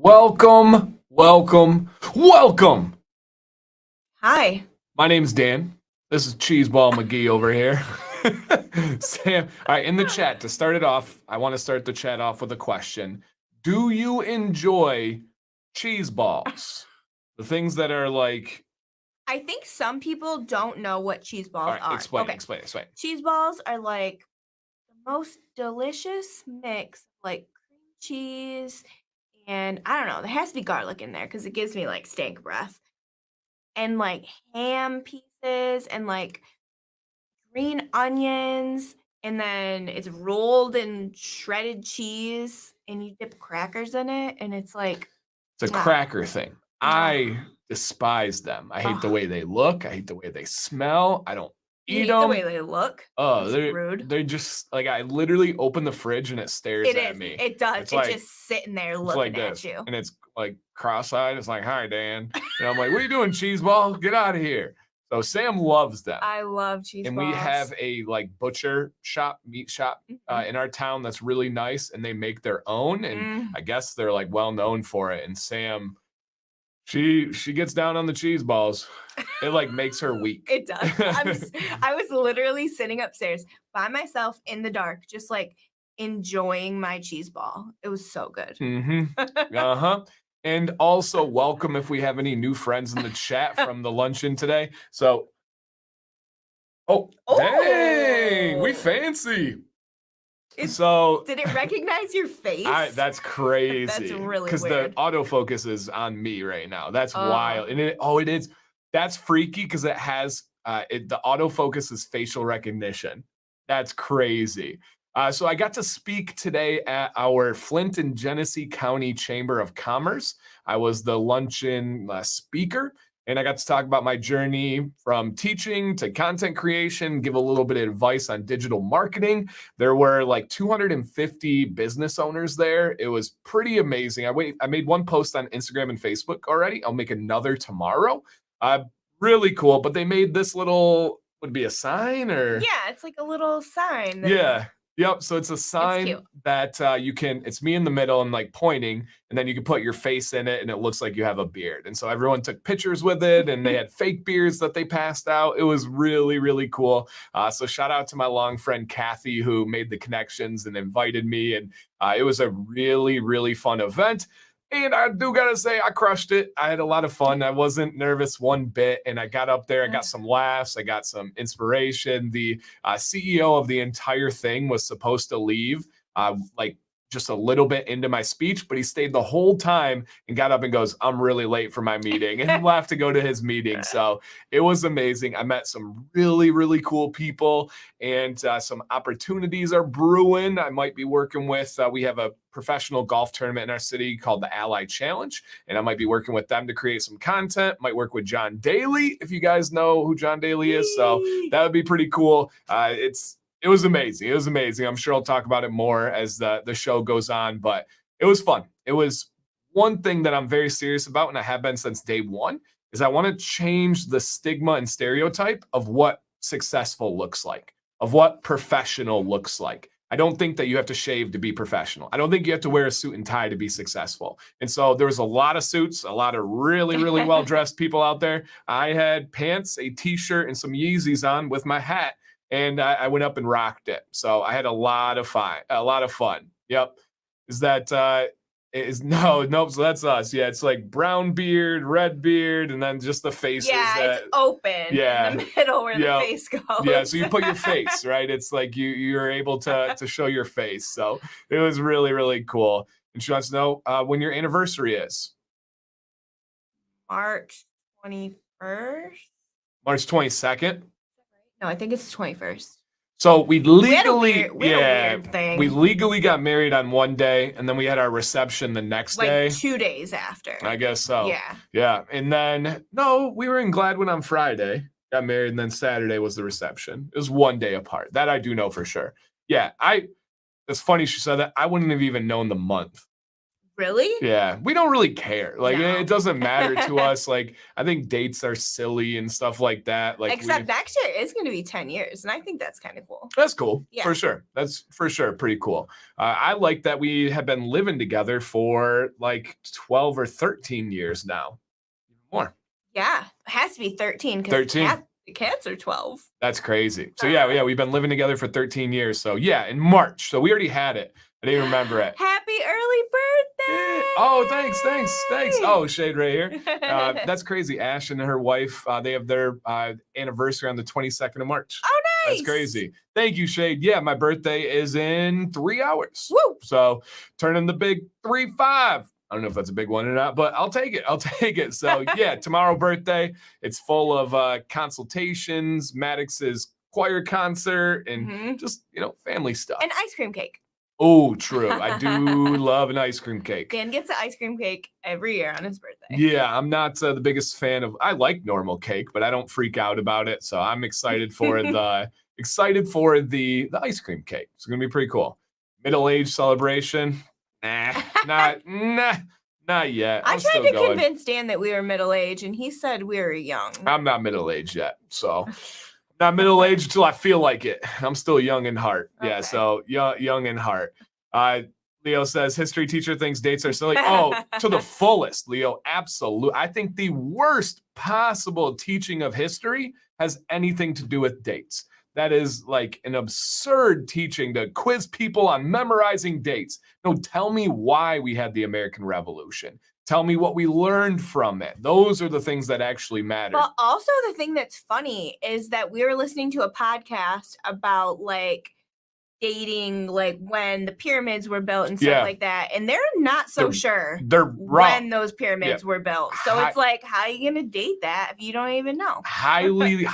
Welcome, welcome, welcome. Hi. My name's Dan. This is Cheeseball McGee over here. Sam, all right, in the chat, to start it off, I want to start the chat off with a question. Do you enjoy cheese balls? The things that are like, I think some people don't know what cheese all balls right, are. explain. Cheese balls are like the most delicious mix, like cream cheese, and I don't know, there has to be garlic in there because it gives me like steak breath. And like ham pieces and like green onions, and then it's rolled in shredded cheese, and you dip crackers in it, and it's like It's a mwah. cracker thing. I despise them. I hate the way they look. I hate the way they smell. I don't You eat hate the them. way they look. Oh, That's rude. they're just like, I literally open the fridge and it stares It at is. me. It does. It's It's like just sitting there it's looking like at this, you. and it's like cross-eyed. It's like, "Hi, Dan," and I'm like, "What are you doing, cheese ball? Get out of here!" So Sam loves them, I love cheese and balls. we have a like butcher shop, meat shop in our town that's really nice, and they make their own, and I guess they're like well known for it. And Sam, she gets down on the cheese balls. It like makes her weak. It does. I was literally sitting upstairs by myself in the dark, just like enjoying my cheese ball. It was so good. Uh-huh. And also welcome if we have any new friends in the chat from the luncheon today. So, dang, we fancy. So did it recognize your face? that's crazy. That's really because the weird. autofocus is on me right now. That's wild. And it is. That's freaky because it has the autofocus is facial recognition. That's crazy. So I got to speak today at our Flint and Genesee County Chamber of Commerce. I was the luncheon speaker, and I got to talk about my journey from teaching to content creation, give a little bit of advice on digital marketing. There were like 250 business owners there. It was pretty amazing. I made one post on Instagram and Facebook already. I'll make another tomorrow. Really cool. But they made this little, would it be a sign or? Yeah, it's like a little sign. Yeah. Yep. So it's a sign cute. that it's me in the middle and like pointing, and then you can put your face in it and it looks like you have a beard. And so everyone took pictures with it, and they had fake beards that they passed out. It was really, really cool. So shout out to my long friend Kathy, who made the connections and invited me. And it was a really, really fun event. And I do gotta say, I crushed it. I had a lot of fun. I wasn't nervous one bit. And I got up there, I got some laughs, I got some inspiration. The CEO of the entire thing was supposed to leave like just a little bit into my speech, but he stayed the whole time and got up and goes, "I'm really late for my meeting," and left to go to his meeting. So it was amazing. I met some really, really cool people, and some opportunities are brewing. I might be working with, we have a professional golf tournament in our city called the Ally Challenge, and I might be working with them to create some content. Might work with John Daly, if you guys know who John Daly is. So that would be pretty cool. It was amazing. It was amazing. I'm sure I'll talk about it more as the show goes on, but it was fun. It was one thing that I'm very serious about, and I have been since day one, is I want to change the stigma and stereotype of what successful looks like, of what professional looks like. I don't think that you have to shave to be professional. I don't think you have to wear a suit and tie to be successful. And so there was a lot of suits, a lot of really, really well-dressed people out there. I had pants, a t-shirt, and some Yeezys on with my hat. And I went up and rocked it. So I had a lot of fun. Yep. Nope. So that's us. Yeah. It's like brown beard, red beard, and then just the faces. Yeah, it's open in the middle where the face goes. Yeah. So you put your face, right? It's like you're able to show your face. So it was really, really cool. And she wants to know when your anniversary is. March 21st. March 22nd. No, I think it's 21st. So we legally, we legally got married on one day, and then we had our reception the next day. 2 days after. I guess so. Yeah. Yeah. And then, no, we were in Gladwin on Friday, got married, and then Saturday was the reception. It was 1 day apart. That I do know for sure. Yeah. It's funny she said that. I wouldn't have even known the month. Really? Yeah, we don't really care. Like, No. it doesn't matter to us. Like, I think dates are silly and stuff like that. Like, Except next year is going to be 10 years, and I think that's kind of cool. that's cool, Yeah. for sure. That's for sure pretty cool. I like that we have been living together for like 12 or 13 years now. More. Yeah, it has to be 13 because 13. the cats are 12. That's crazy. So yeah, we've been living together for 13 years. So yeah, in March. So we already had it. I didn't remember it. Happy early birthday! Oh, thanks. Oh, shade right here. That's crazy. Ash and her wife, they have their anniversary on the 22nd of March. Oh, nice. That's crazy. Thank you, Shade. Yeah, my birthday is in 3 hours. Woo! So turning the big 3-5. I don't know if that's a big one or not, but I'll take it. So yeah, tomorrow birthday. It's full of consultations, Maddox's choir concert, and just, family stuff. And ice cream cake. Oh, true. I do love an ice cream cake. Dan gets an ice cream cake every year on his birthday. Yeah, I'm not the biggest fan of. I like normal cake, but I don't freak out about it. So I'm excited for the ice cream cake. It's gonna be pretty cool. Middle-age celebration. Not yet. I tried to convince Dan that we were middle-aged, and he said we were young. I'm not middle-aged yet, so not middle-aged until I feel like it. I'm still young in heart. Okay. Yeah, so young in heart. Leo says history teacher thinks dates are silly. Oh, to the fullest, Leo. Absolutely. I think the worst possible teaching of history has anything to do with dates. That is like an absurd teaching to quiz people on memorizing dates. No, tell me why we had the American Revolution. Tell me what we learned from it. Those are the things that actually matter. But also the thing that's funny is that we were listening to a podcast about like dating, like when the pyramids were built and stuff like that. And they're not so sure they're wrong. When those pyramids were built. So it's like, how are you going to date that if you don't even know? Highly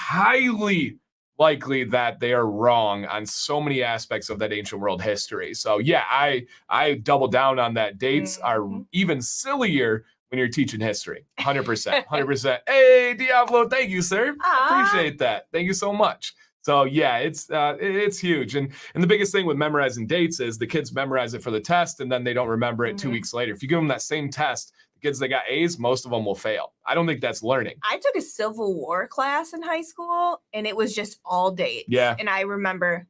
likely that they are wrong on so many aspects of that ancient world history. So yeah, I double down on that. Dates are even sillier when you're teaching history. 100%. Hey, Diablo, thank you, sir. Appreciate that. Thank you so much. So yeah, it's huge. And the biggest thing with memorizing dates is the kids memorize it for the test and then they don't remember it 2 weeks later. If you give them that same test, the kids that got A's, most of them will fail. I don't think that's learning. I took a Civil War class in high school and it was just all dates. Yeah. And I remember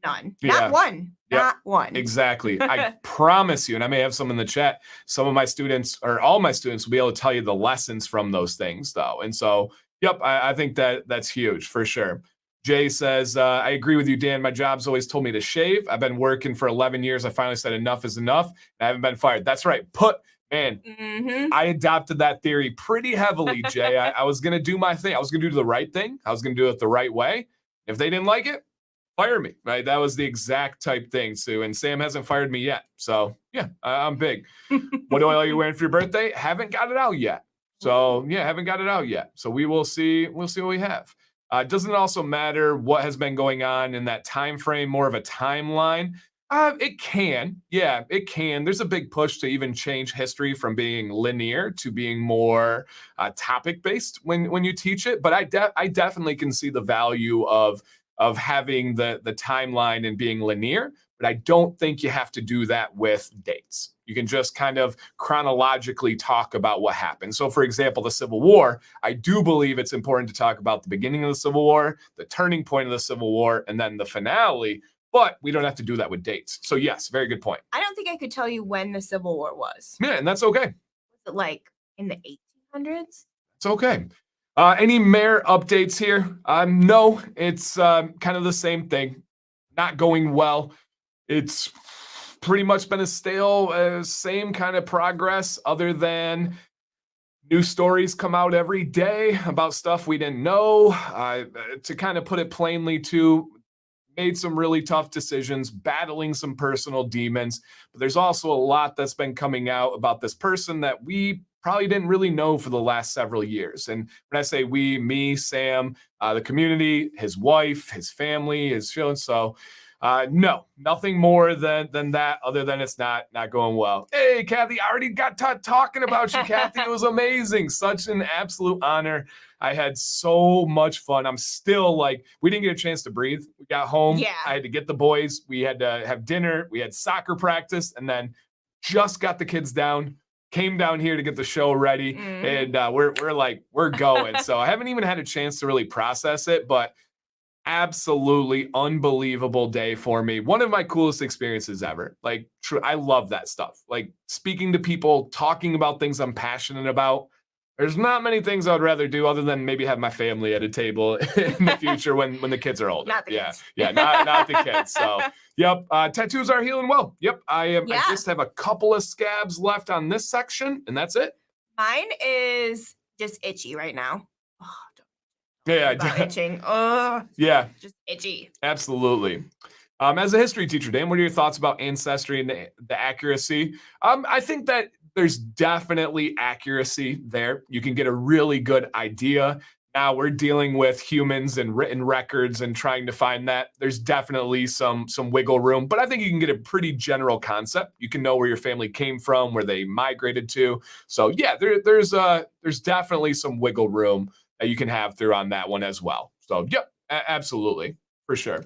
none. Yeah. Not one. Yep. Not one. Exactly. I promise you, and I may have some in the chat, some of my students or all my students will be able to tell you the lessons from those things though. And so, yep, I think that's huge for sure. Jay says, I agree with you, Dan. My job's always told me to shave. I've been working for 11 years. I finally said enough is enough. And I haven't been fired. That's right. I adopted that theory pretty heavily, Jay. I was going to do my thing. I was going to do the right thing. I was going to do it the right way. If they didn't like it, fire me, right? That was the exact type thing, Sue. And Sam hasn't fired me yet. So, yeah, I'm big. What oil are you wearing for your birthday? Haven't got it out yet. So, yeah, haven't got it out yet. So we will see. We'll see what we have. Doesn't it also matter what has been going on in that time frame, more of a timeline? It can. Yeah, it can. There's a big push to even change history from being linear to being more topic-based when you teach it. But I definitely can see the value of having the timeline and being linear. But I don't think you have to do that with dates. You can just kind of chronologically talk about what happened. So for example, the Civil War, I do believe it's important to talk about the beginning of the Civil War, the turning point of the Civil War, and then the finale, but we don't have to do that with dates. So yes, very good point. I don't think I could tell you when the Civil War was. Yeah, and that's okay. Was it like in the 1800s? It's okay. Any mayor updates here? No, it's kind of the same thing. Not going well. It's pretty much been a stale, same kind of progress, other than new stories come out every day about stuff we didn't know. To kind of put it plainly, too, made some really tough decisions, battling some personal demons. But there's also a lot that's been coming out about this person that we probably didn't really know for the last several years. And when I say we, me, Sam, the community, his wife, his family, his children. So no, nothing more than that, other than it's not going well. Hey, Kathy, I already got talking about you, Kathy. It was amazing. Such an absolute honor. I had so much fun. I'm still like, we didn't get a chance to breathe. We got home. Yeah. I had to get the boys. We had to have dinner. We had soccer practice and then just got the kids down, came down here to get the show ready, and we're going. So I haven't even had a chance to really process it, but absolutely unbelievable day for me. One of my coolest experiences ever. Like, I love that stuff. Like, speaking to people, talking about things I'm passionate about. There's not many things I'd rather do other than maybe have my family at a table in the future when the kids are older. Not the kids. Yeah, not the kids. So, yep, tattoos are healing well. Yep, I just have a couple of scabs left on this section, and that's it. Mine is just itchy right now. Oh, Yeah, about itching. Oh, yeah, just itchy. Absolutely. As a history teacher, Dan, what are your thoughts about ancestry and the accuracy? I think that there's definitely accuracy there. You can get a really good idea. Now we're dealing with humans and written records and trying to find that. There's definitely some wiggle room, but I think you can get a pretty general concept. You can know where your family came from, where they migrated to. So yeah, there's definitely some wiggle room that you can have through on that one as well. So yep, absolutely, for sure.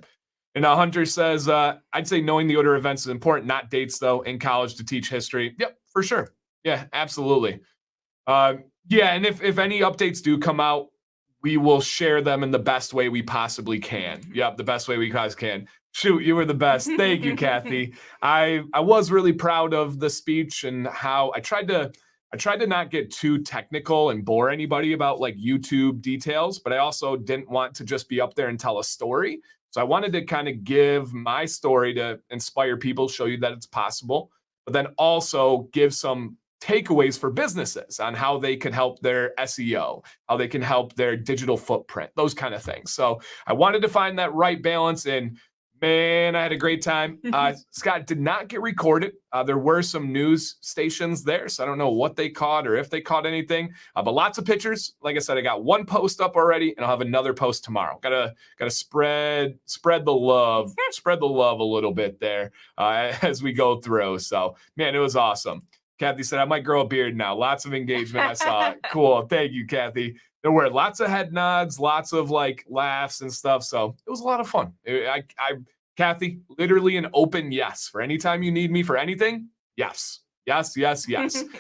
And Hunter says, I'd say knowing the order of events is important, not dates though, in college to teach history. Yep, for sure. Yeah, absolutely. Yeah, and if any updates do come out, we will share them in the best way we possibly can. Yep, the best way we guys can. Shoot, you were the best. Thank you, Kathy. I was really proud of the speech and how I tried to not get too technical and bore anybody about like YouTube details, but I also didn't want to just be up there and tell a story. So I wanted to kind of give my story to inspire people, show you that it's possible, but then also give some takeaways for businesses on how they can help their SEO, how they can help their digital footprint, those kind of things. So I wanted to find that right balance, and man, I had a great time. Scott did not get recorded. There were some news stations there, so I don't know what they caught or if they caught anything. But lots of pictures. Like I said, I got one post up already, and I'll have another post tomorrow. Gotta spread the love, spread the love a little bit there as we go through. So man, it was awesome. Kathy said I might grow a beard now. Lots of engagement. I saw it. Cool. Thank you, Kathy. There were lots of head nods, lots of like laughs and stuff. So it was a lot of fun. Kathy, literally an open yes. For anytime you need me for anything, yes. Yes.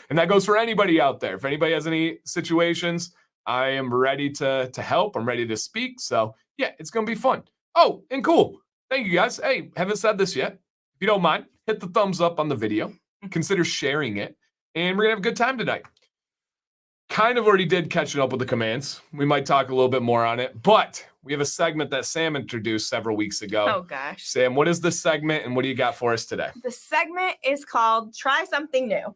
And that goes for anybody out there. If anybody has any situations, I am ready to help. I'm ready to speak. So yeah, it's going to be fun. Oh, and cool. Thank you guys. Hey, haven't said this yet. If you don't mind, hit the thumbs up on the video. Consider sharing it. And we're going to have a good time tonight. Kind of already did catching up with the commands. We might talk a little bit more on it, but we have a segment that Sam introduced several weeks ago. Oh, gosh. Sam, what is the segment and what do you got for us today? The segment is called Try Something New.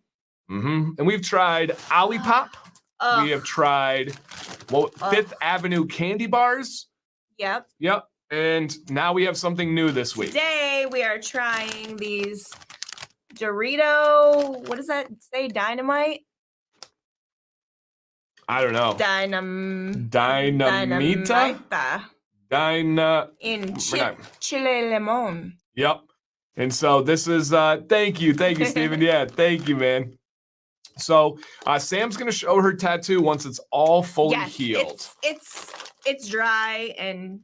And we've tried Olipop. We have tried Fifth Avenue candy bars. Yep. And now we have something new this week. Today we are trying these Dorito, what does that say? Dynamite? I don't know. Dynamita. In Chile Limon. Yep. And so this is, thank you, Steven. Yeah, thank you, man. So Sam's going to show her tattoo once it's all fully healed. It's dry and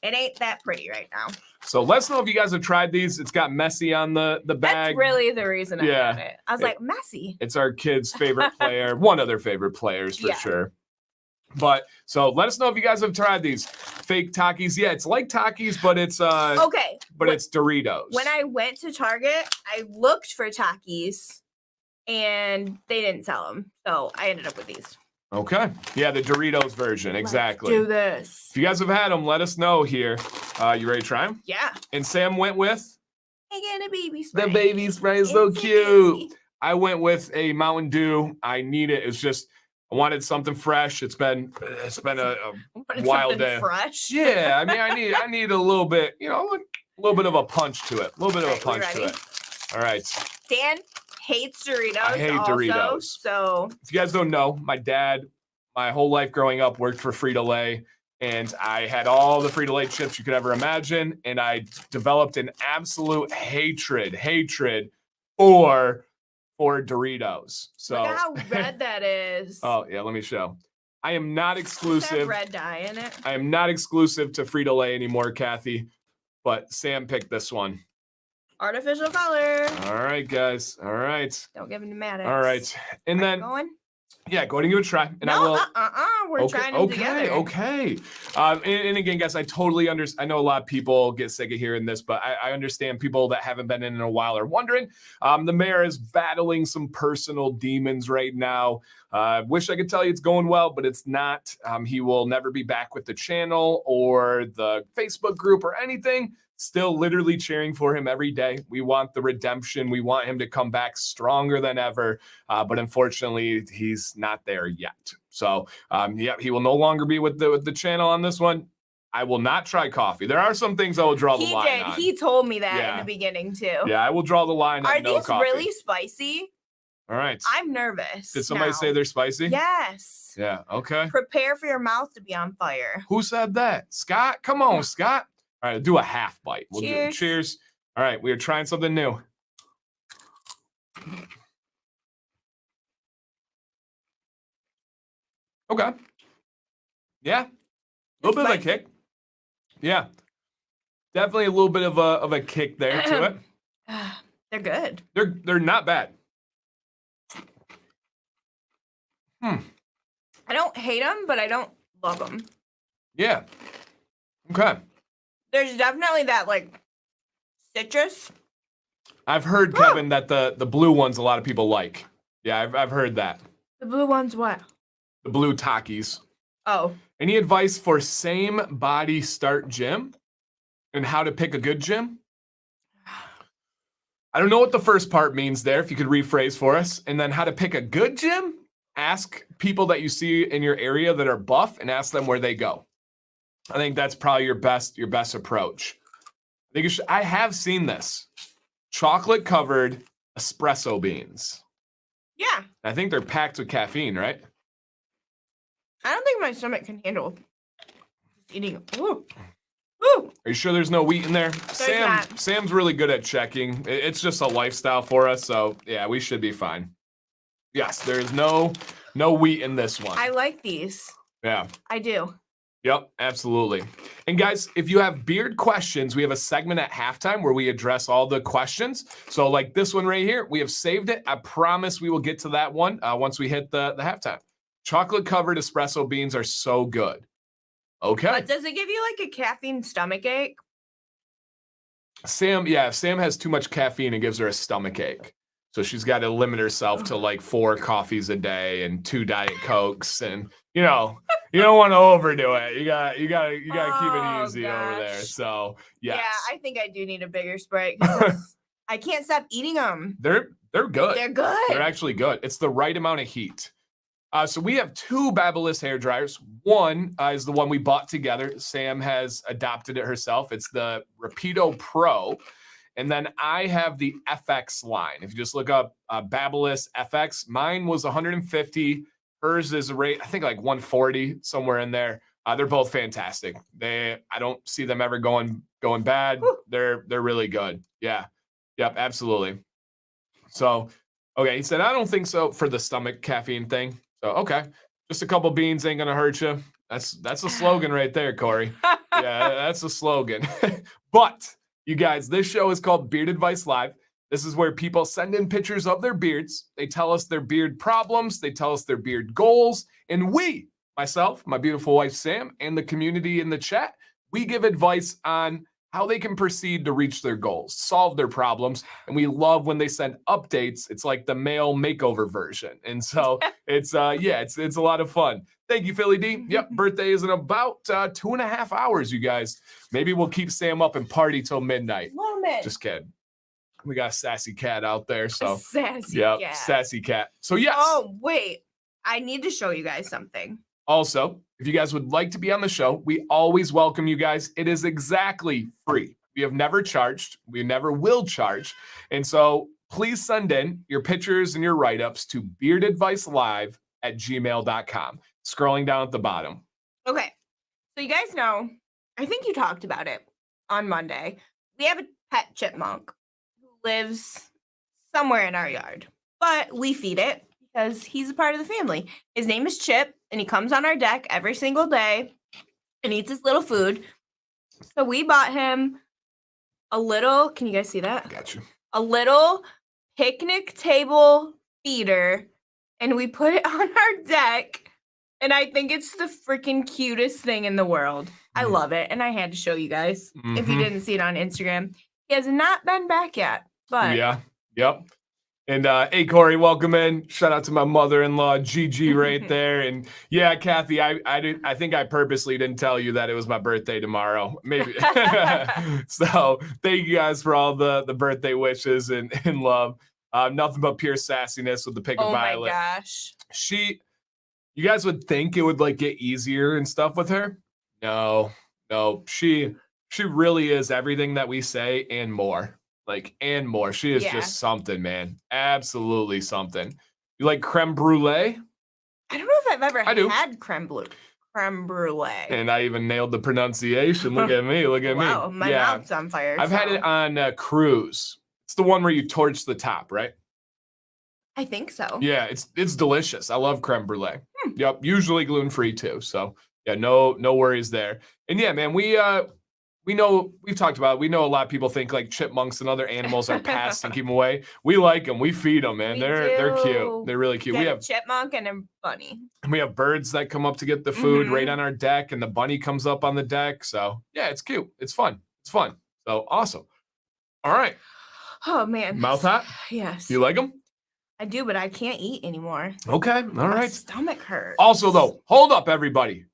it ain't that pretty right now. So let us know if you guys have tried these. It's got messy on the bag. That's really the reason I got it. I was like, messy. It's our kid's favorite player. One of their favorite players for sure. But so let us know if you guys have tried these fake Takis. Yeah, it's like Takis, but it's okay. But it's Doritos. When I went to Target, I looked for Takis and they didn't sell them. So I ended up with these. Okay. Yeah, the Doritos version. Exactly. Let's do this. If you guys have had them, let us know here. You ready to try them? Yeah. And Sam went with? Again, a baby spray. The baby spray is so cute. I went with a Mountain Dew. I need it. It's just, I wanted something fresh. It's been a wild day. Fresh? Yeah. I mean, I need a little bit, a little bit of a punch to it. A little bit of a punch to it. All right. Dan hates Doritos. I hate Doritos. So if you guys don't know, my dad, my whole life growing up, worked for Frito-Lay, and I had all the Frito-Lay chips you could ever imagine, and I developed an absolute hatred for Doritos. So look at how red that is. Oh yeah, let me show. I am not exclusive. Red dye in it. I am not exclusive to Frito-Lay anymore, Kathy, but Sam picked this one. Artificial color. All right, guys. All right. Don't give him to Maddox. All right. And then, going? yeah, go ahead and give it a try. And no, I will. We're trying them together. Okay. And again, guys, I totally understand. I know a lot of people get sick of hearing this, but I understand people that haven't been in a while are wondering. The mayor is battling some personal demons right now. Wish I could tell you it's going well, but it's not. He will never be back with the channel or the Facebook group or anything. Still literally cheering for him every day. We want the redemption. We want him to come back stronger than ever. But unfortunately, he's not there yet. So, yeah, he will no longer be with the channel on this one. I will not try coffee. There are some things I will draw the line on. He told me that in the beginning, too. Yeah, I will draw the line on no coffee. Are these really spicy? All right. I'm nervous. Did somebody say they're spicy? Yes. Yeah, okay. Prepare for your mouth to be on fire. Who said that? Scott? Come on, Scott. All right, do a half bite. We'll Cheers. Cheers. All right, we are trying something new. Okay. Yeah. A little bit of a kick. Yeah. Definitely a little bit of a kick there to it. They're good. They're not bad. I don't hate them, but I don't love them. Yeah. Okay. There's definitely that like citrus. I've heard, Kevin, that the blue ones a lot of people like. Yeah, I've heard that. The blue ones what? The blue Takis. Oh. Any advice for same body start gym and how to pick a good gym? I don't know what the first part means there, if you could rephrase for us. And then how to pick a good gym? Ask people that you see in your area that are buff and ask them where they go. I think that's probably your best approach. I have seen this. Chocolate covered espresso beans. Yeah. I think they're packed with caffeine, right? I don't think my stomach can handle eating. Ooh. Ooh. Are you sure there's no wheat in there? Sam's really good at checking. It's just a lifestyle for us, so yeah, we should be fine. Yes, there's no wheat in this one. I like these. Yeah. I do. Yep, absolutely. And guys, if you have beard questions, we have a segment at halftime where we address all the questions. So like this one right here, we have saved it. I promise we will get to that one once we hit the halftime. Chocolate covered espresso beans are so good. Okay. But does it give you like a caffeine stomach ache? Sam has too much caffeine, it gives her a stomach ache. So she's got to limit herself to like 4 coffees a day and 2 Diet Cokes, and you don't want to overdo it. You got to keep it easy over there. So yes. Yeah, I think I do need a bigger Sprite because I can't stop eating them. They're good. They're good. They're actually good. It's the right amount of heat. So we have 2 Babyliss hair dryers. One is the one we bought together. Sam has adopted it herself. It's the Rapido Pro. And then I have the FX line. If you just look up Babyliss FX, mine was 150. Hers is a rate, I think like 140, somewhere in there. They're both fantastic. I don't see them ever going bad. Woo. They're really good. Yeah. Yep, absolutely. So, okay, he said, I don't think so for the stomach caffeine thing. So, okay, just a couple beans ain't gonna hurt you. That's a slogan right there, Corey. Yeah, that's a slogan. But you guys, this show is called Beard Advice Live. This is where people send in pictures of their beards. They tell us their beard problems. They tell us their beard goals. And we, myself, my beautiful wife, Sam, and the community in the chat, we give advice on how they can proceed to reach their goals, solve their problems. And we love when they send updates. It's like the male makeover version. And so it's a lot of fun. Thank you, Philly D. Yep, birthday is in about 2.5 hours, you guys. Maybe we'll keep Sam up and party till midnight. Just kidding. We got a sassy cat out there. So sassy cat. So yes. Oh, wait. I need to show you guys something. Also, if you guys would like to be on the show, we always welcome you guys. It is exactly free. We have never charged. We never will charge. And so please send in your pictures and your write-ups to beardadvicelive@gmail.com. Scrolling down at the bottom. Okay. So you guys know, I think you talked about it on Monday. We have a pet chipmunk who lives somewhere in our yard, but we feed it because he's a part of the family. His name is Chip, and he comes on our deck every single day and eats his little food. So we bought him a little, can you guys see that? Got you. A little picnic table feeder, and we put it on our deck, and I think it's the freaking cutest thing in the world. I love it, and I had to show you guys if you didn't see it on Instagram. He has not been back yet, but Yeah, yep. And hey, Corey, welcome in. Shout out to my mother-in-law, Gigi, right there. And yeah, Kathy, I think I purposely didn't tell you that it was my birthday tomorrow. Maybe. So thank you guys for all the birthday wishes and love. Nothing but pure sassiness with the pick of Violet. Oh my gosh. You guys would think it would like get easier and stuff with her. No. She really is everything that we say and more. And more. She is just something, man. Absolutely something. You like creme brulee? I don't know if I've ever had creme brulee. And I even nailed the pronunciation. Look at me. Wow, my mouth's on fire. I've had it on cruise. It's the one where you torch the top, right? I think so. Yeah, it's delicious. I love creme brulee. Yep, usually gluten-free too. So yeah, no worries there. And yeah, man, we know, we've talked about it. We know a lot of people think like chipmunks and other animals are pests and keep them away. We like them. We feed them, man. They're cute. They're really cute. We have a chipmunk and a bunny. And we have birds that come up to get the food right on our deck, and the bunny comes up on the deck. So yeah, it's cute. It's fun. So awesome. All right. Oh man. Mouth hot? Yes. You like them? I do, but I can't eat anymore. Okay. All right. My stomach hurts. Also though, hold up everybody.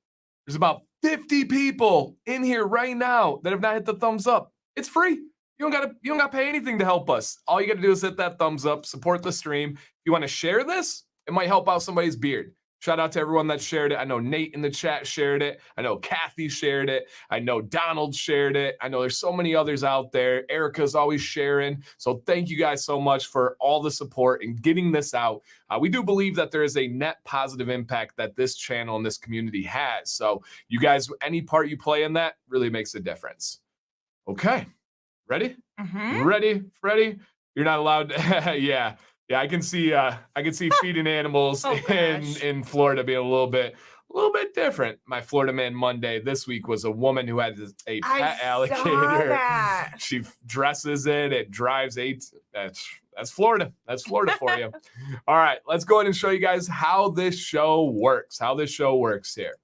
There's about 50 people in here right now that have not hit the thumbs up. It's free. You don't gotta pay anything to help us. All you gotta do is hit that thumbs up, support the stream. If you want to share this, it might help out somebody's beard. Shout out to everyone that shared it. I know Nate in the chat shared it. I know Kathy shared it. I know Donald shared it. I know there's so many others out there. Erica's always sharing. So thank you guys so much for all the support and getting this out. We do believe that there is a net positive impact that this channel and this community has. So you guys, any part you play in that really makes a difference. Okay. Ready? Ready, Freddie? You're not allowed to, yeah. Yeah, I can see feeding animals in Florida being a little bit different. My Florida Man Monday this week was a woman who had a pet alligator. That. She dresses it. It drives that's Florida. That's Florida for you. All right, let's go ahead and show you guys how this show works. Here.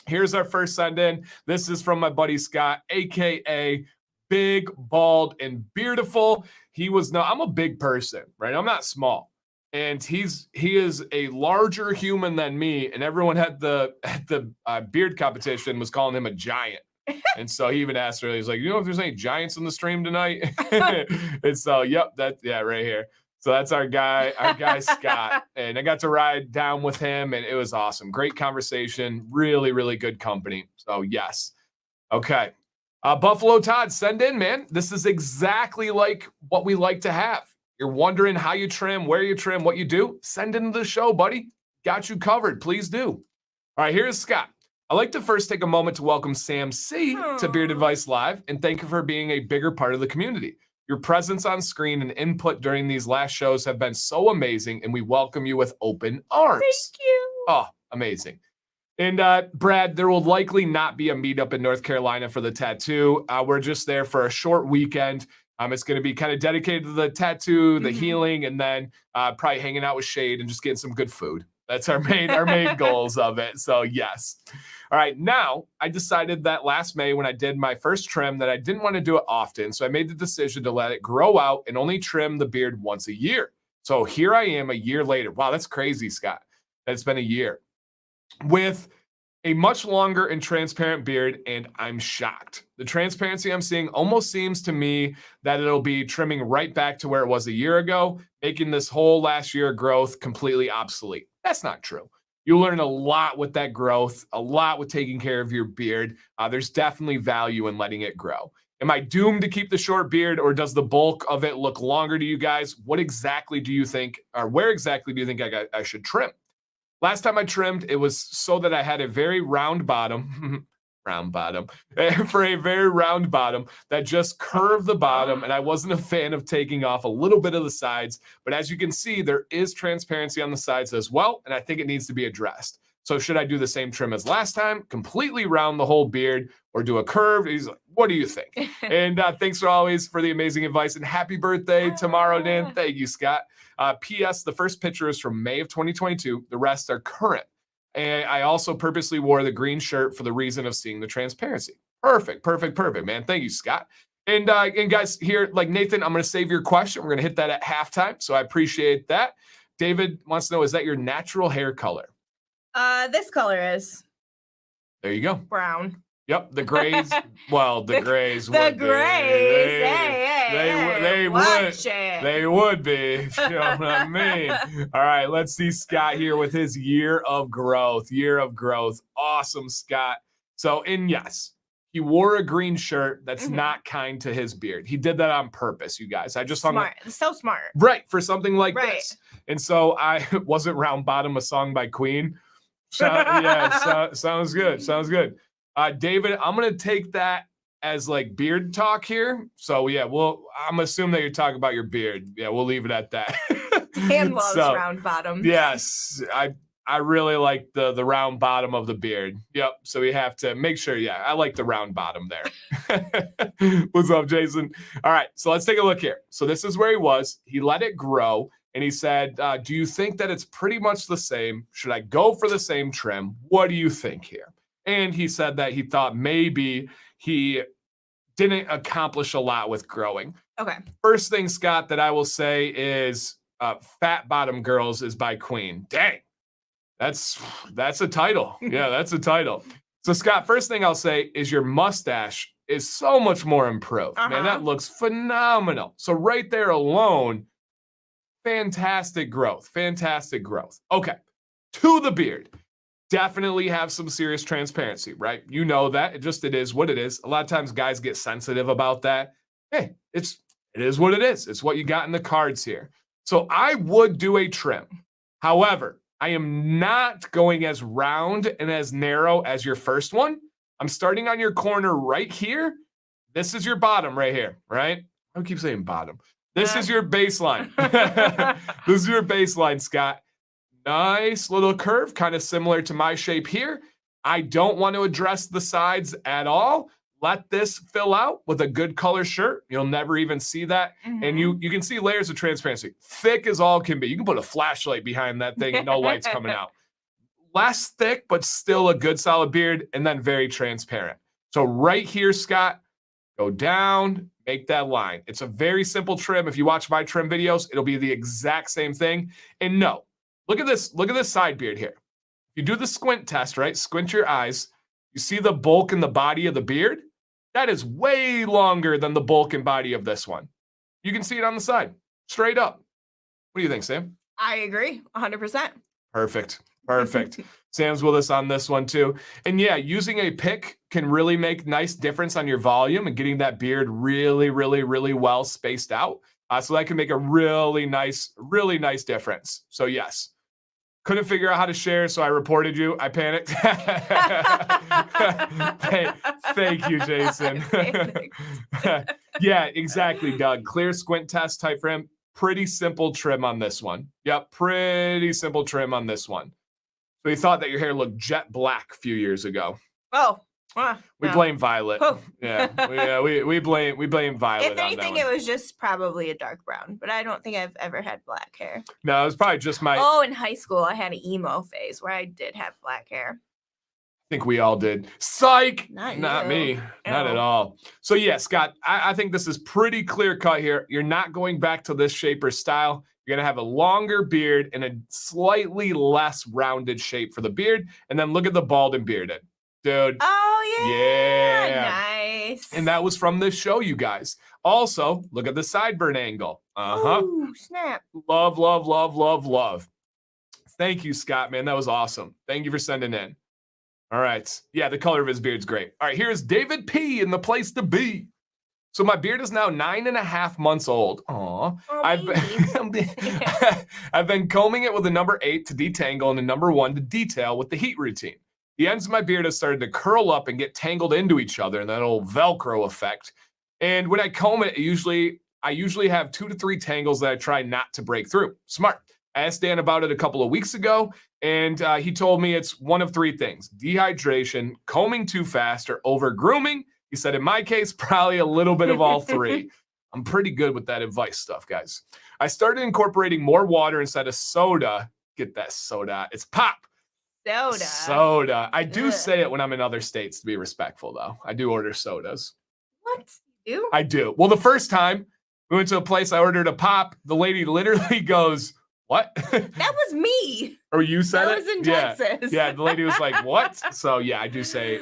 Here's our first send in. This is from my buddy Scott, aka Big, Bald, and Beardiful. I'm a big person, right? I'm not small. And he is a larger human than me. And everyone at the beard competition was calling him a giant. And so he even asked earlier, he's like, you know if there's any giants in the stream tonight? And so, right here. So that's our guy Scott. And I got to ride down with him, and it was awesome. Great conversation. Really, really good company. So yes. Okay. Buffalo Todd, send in, man. This is exactly like what we like to have. You're wondering how you trim, where you trim, what you do? Send into the show, buddy. Got you covered. Please do. All right, here's Scott. I'd like to first take a moment to welcome Sam C. to Beard Advice Live and thank you for being a bigger part of the community. Your presence on screen and input during these last shows have been so amazing, and we welcome you with open arms. Thank you. Oh, amazing. And Brad, there will likely not be a meetup in North Carolina for the tattoo. We're just there for a short weekend. It's going to be kind of dedicated to the tattoo, the healing, and then probably hanging out with Shade and just getting some good food. That's our main goals of it. So yes. All right. Now I decided that last May when I did my first trim that I didn't want to do it often. So I made the decision to let it grow out and only trim the beard once a year. So here I am a year later. Wow, that's crazy, Scott. It's been a year with a much longer and transparent beard, and I'm shocked. The transparency I'm seeing almost seems to me that it'll be trimming right back to where it was a year ago, making this whole last year growth completely obsolete. That's not true. You learn a lot with that growth, a lot with taking care of your beard. There's definitely value in letting it grow. Am I doomed to keep the short beard, or does the bulk of it look longer to you guys? What exactly do you think, or where exactly do you think I should trim? Last time I trimmed, it was so that I had a very round bottom, for a very round bottom that just curved the bottom, and I wasn't a fan of taking off a little bit of the sides, but as you can see, there is transparency on the sides as well, and I think it needs to be addressed. So should I do the same trim as last time, completely round the whole beard, or do a curve? He's like, what do you think? And thanks always for the amazing advice, and happy birthday tomorrow, Dan. Thank you, Scott. P.S. The first picture is from May of 2022. The rest are current. And I also purposely wore the green shirt for the reason of seeing the transparency. Perfect, man. Thank you, Scott. And guys, here, like Nathan, I'm going to save your question. We're going to hit that at halftime, so I appreciate that. David wants to know, is that your natural hair color? This color is. There you go. Brown. Yep, the grays. Well, the grays. The grays. They would be. If you know what I mean. All right, let's see Scott here with his year of growth. Awesome, Scott. So, yes, he wore a green shirt that's not kind to his beard. He did that on purpose, you guys. I just smart. So smart. Right, for something like this. And so I wasn't Round Bottom, a song by Queen. Sounds good. David, I'm going to take that as like beard talk here. So yeah, I'm assuming that you're talking about your beard. Yeah, we'll leave it at that. Dan loves round bottoms. Yes, I really like the round bottom of the beard. Yep. So we have to make sure. Yeah, I like the round bottom there. What's up, Jason? All right. So let's take a look here. So this is where he was. He let it grow. And he said, do you think that it's pretty much the same? Should I go for the same trim? What do you think here? And he said that he thought maybe he didn't accomplish a lot with growing. Okay. First thing, Scott, that I will say is Fat Bottom Girls is by Queen. Dang. That's a title. Yeah, that's a title. So, Scott, first thing I'll say is your mustache is so much more improved. Man, that looks phenomenal. So right there alone, fantastic growth. Okay, to the beard. Definitely have some serious transparency, right? You know that. It is what it is. A lot of times guys get sensitive about that. Hey, it is what it is. It's what you got in the cards here. So I would do a trim. However, I am not going as round and as narrow as your first one. I'm starting on your corner right here. This is your bottom right here, right? I keep saying bottom. This is your baseline. This is your baseline, Scott. Nice little curve, kind of similar to my shape here. I don't want to address the sides at all. Let this fill out with a good color shirt. You'll never even see that. And you can see layers of transparency. Thick as all can be. You can put a flashlight behind that thing and no light's coming out. Less thick, but still a good solid beard, and then very transparent. So right here, Scott, go down, make that line. It's a very simple trim. If you watch my trim videos, it'll be the exact same thing. And no, look at this side beard here. If you do the squint test, right? Squint your eyes. You see the bulk in the body of the beard? That is way longer than the bulk and body of this one. You can see it on the side, straight up. What do you think, Sam? I agree, 100%. Perfect. Sam's with us on this one too. And yeah, using a pick can really make nice difference on your volume and getting that beard really, really, really well spaced out. So that can make a really nice difference. So yes. Couldn't figure out how to share, so I reported you. I panicked. Thank you, Jason. Yeah, exactly, Doug. Clear squint test type trim. Pretty simple trim on this one. Yep, pretty simple trim on this one. So you thought that your hair looked jet black a few years ago. Oh. We blame Violet. Oh. We blame Violet. If anything, it was just probably a dark brown, but I don't think I've ever had black hair. No, it was probably just my. Oh, in high school, I had an emo phase where I did have black hair. I think we all did. Psych! Not me. Not at all. So yeah, Scott, I think this is pretty clear cut here. You're not going back to this shape or style. You're going to have a longer beard and a slightly less rounded shape for the beard. And then look at the bald and bearded. Dude. Oh, yeah. Nice. And that was from this show, you guys. Also, look at the sideburn angle. Ooh, snap. Love. Thank you, Scott, man. That was awesome. Thank you for sending in. All right. Yeah, the color of his beard's great. All right, here's David P. in the place to be. So my beard is now 9.5 months old. Aw. I've been combing it with a number 8 to detangle and a number 1 to detail with the heat routine. The ends of my beard have started to curl up and get tangled into each other in that old Velcro effect. And when I comb it, I usually have 2 to 3 tangles that I try not to break through. Smart. I asked Dan about it a couple of weeks ago, and he told me it's one of three things: dehydration, combing too fast, or over grooming. He said, in my case, probably a little bit of all three. I'm pretty good with that advice stuff, guys. I started incorporating more water instead of soda. Get that soda. It's pop. Soda. I do say it when I'm in other states to be respectful, though. I do order sodas. What? You do? I do. Well, the first time we went to a place, I ordered a pop. The lady literally goes, "What?" That was me. Or you said that it? Was in Yeah. Texas. Yeah. The lady was like, "What?" So yeah, I do say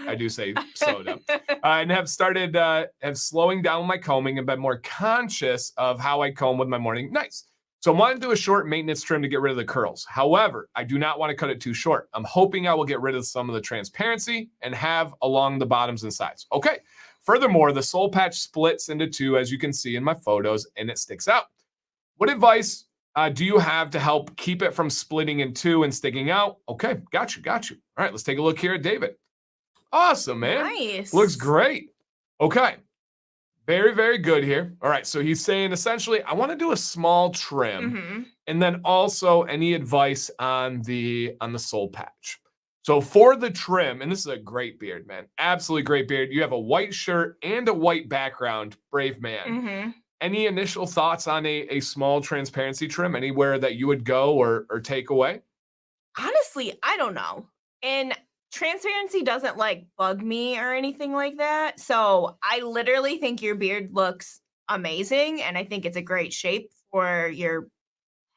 soda, and have started have slowing down my combing and been more conscious of how I comb with my morning nights. So I want to do a short maintenance trim to get rid of the curls. However, I do not want to cut it too short. I'm hoping I will get rid of some of the transparency and have along the bottoms and sides. Okay. Furthermore, the soul patch splits into two, as you can see in my photos, and it sticks out. What advice do you have to help keep it from splitting in two and sticking out? Okay, got you. All right, let's take a look here at David. Awesome, man. Nice. Looks great. Okay, very, very good here. All right, so he's saying essentially, I want to do a small trim, and then also any advice on the soul patch. So for the trim, and this is a great beard, man, absolutely great beard. You have a white shirt and a white background, brave man. Any initial thoughts on a small transparency trim, anywhere that you would go or take away? Honestly, I don't know. And transparency doesn't like bug me or anything like that. So I literally think your beard looks amazing. And I think it's a great shape for your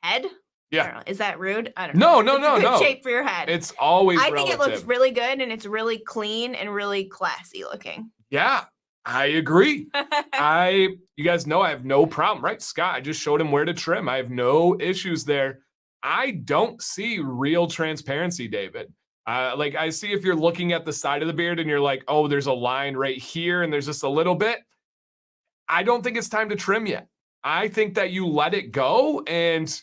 head. I don't know. Is that rude? I don't know. No, it's a good no. shape for your head. It's always I relative. think it looks really good and it's really clean and really classy looking. Yeah, I agree. You guys know I have no problem, right? Scott, I just showed him where to trim. I have no issues there. I don't see real transparency, David. Like I see if you're looking at the side of the beard and you're like, oh, there's a line right here and there's just a little bit. I don't think it's time to trim yet. I think that you let it go and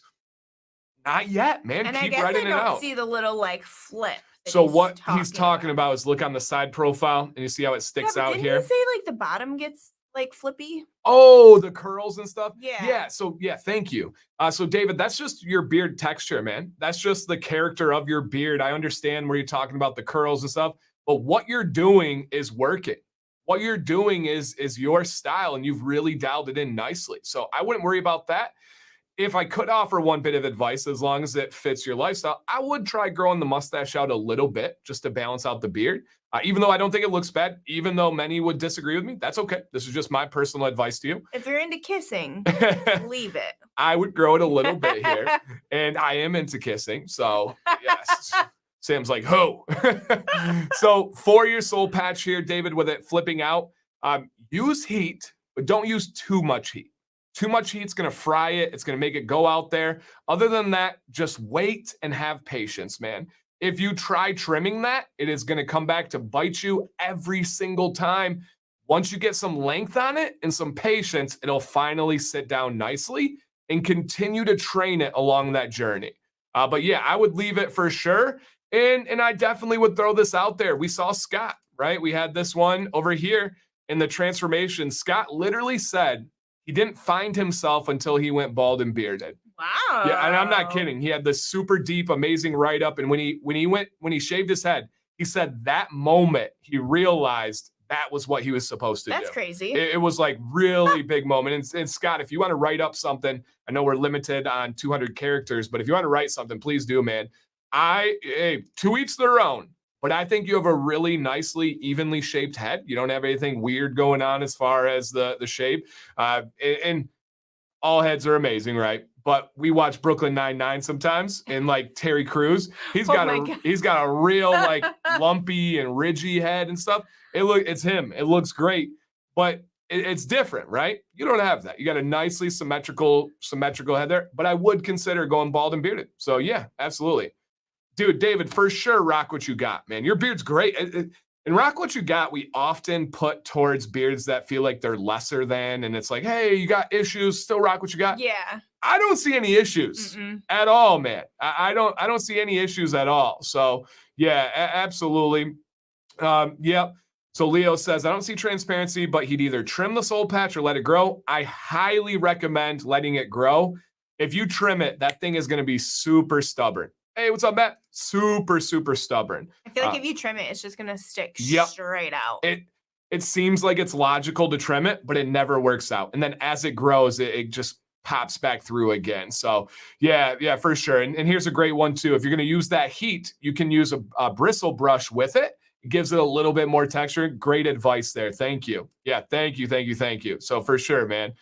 not yet, man. And keep I guess writing I it out. don't see the little like flip. So what he's talking about is look on the side profile and you see how it sticks out here. Didn't he say like the bottom gets like flippy? Oh, the curls and stuff. Yeah. So thank you. So David, that's just your beard texture, man. That's just the character of your beard. I understand where you're talking about the curls and stuff, but what you're doing is working. What you're doing is your style, and you've really dialed it in nicely. So I wouldn't worry about that. If I could offer one bit of advice, as long as it fits your lifestyle, I would try growing the mustache out a little bit just to balance out the beard. Even though I don't think it looks bad, even though many would disagree with me, that's okay. This is just my personal advice to you. If you're into kissing, leave it. I would grow it a little bit here, and I am into kissing, so yes. Sam's like, ho. So for your soul patch here, David, with it flipping out, use heat, but don't use too much heat. Too much heat's going to fry it. It's going to make it go out there. Other than that, just wait and have patience, man. If you try trimming that, it is going to come back to bite you every single time. Once you get some length on it and some patience, it'll finally sit down nicely and continue to train it along that journey. But yeah, I would leave it for sure. And I definitely would throw this out there. We saw Scott, right? We had this one over here in the transformation. Scott literally said, he didn't find himself until he went bald and bearded. Wow. Yeah, and I'm not kidding. He had this super deep, amazing write-up. And when he shaved his head, he said that moment he realized that was what he was supposed to do. That's crazy. It was like really big moment. And Scott, if you want to write up something, I know we're limited on 200 characters, but if you want to write something, please do, man. To each their own. But I think you have a really nicely, evenly shaped head. You don't have anything weird going on as far as the shape. And all heads are amazing, right? But we watch Brooklyn Nine-Nine sometimes, and like Terry Crews, he's got a real like lumpy and ridgy head and stuff. It's him. It looks great, but it's different, right? You don't have that. You got a nicely symmetrical head there. But I would consider going bald and bearded. So yeah, absolutely. Dude, David, for sure, rock what you got, man. Your beard's great. And rock what you got, we often put towards beards that feel like they're lesser than, and it's like, hey, you got issues, still rock what you got. Yeah. I don't see any issues at all, man. I don't see any issues at all. So yeah, absolutely. Yep. So Leo says, I don't see transparency, but he'd either trim the soul patch or let it grow. I highly recommend letting it grow. If you trim it, that thing is going to be super stubborn. Hey, what's up, Matt? Super, super stubborn. I feel like if you trim it, it's just gonna stick Yep. straight out. It seems like it's logical to trim it, but it never works out. And then as it grows, it just pops back through again. So yeah, for sure. And here's a great one too. If you're going to use that heat, you can use a bristle brush with it. It gives it a little bit more texture. Great advice there. Thank you. Yeah, thank you. So for sure, man.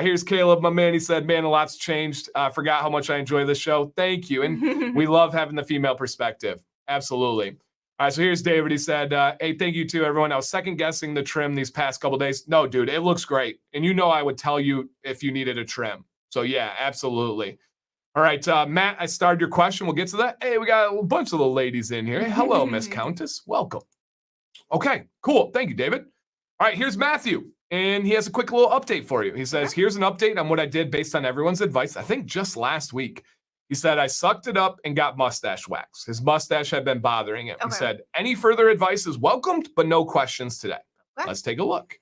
Here's Caleb, my man. He said, man, a lot's changed. Forgot how much I enjoy this show. Thank you. And we love having the female perspective. Absolutely. All right, so here's David. He said, hey, thank you to everyone. I was second guessing the trim these past couple days. No, dude, it looks great. And you know I would tell you if you needed a trim. So yeah, absolutely. All right, Matt, I started your question. We'll get to that. Hey, we got a bunch of the ladies in here. Hey, hello, Miss Countess. Welcome. Okay, cool. Thank you, David. All right, here's Matthew. And he has a quick little update for you. He says, here's an update on what I did based on everyone's advice, I think just last week. He said, I sucked it up and got mustache wax. His mustache had been bothering him. Okay. He said, any further advice is welcomed, but no questions today. Okay. Let's take a look.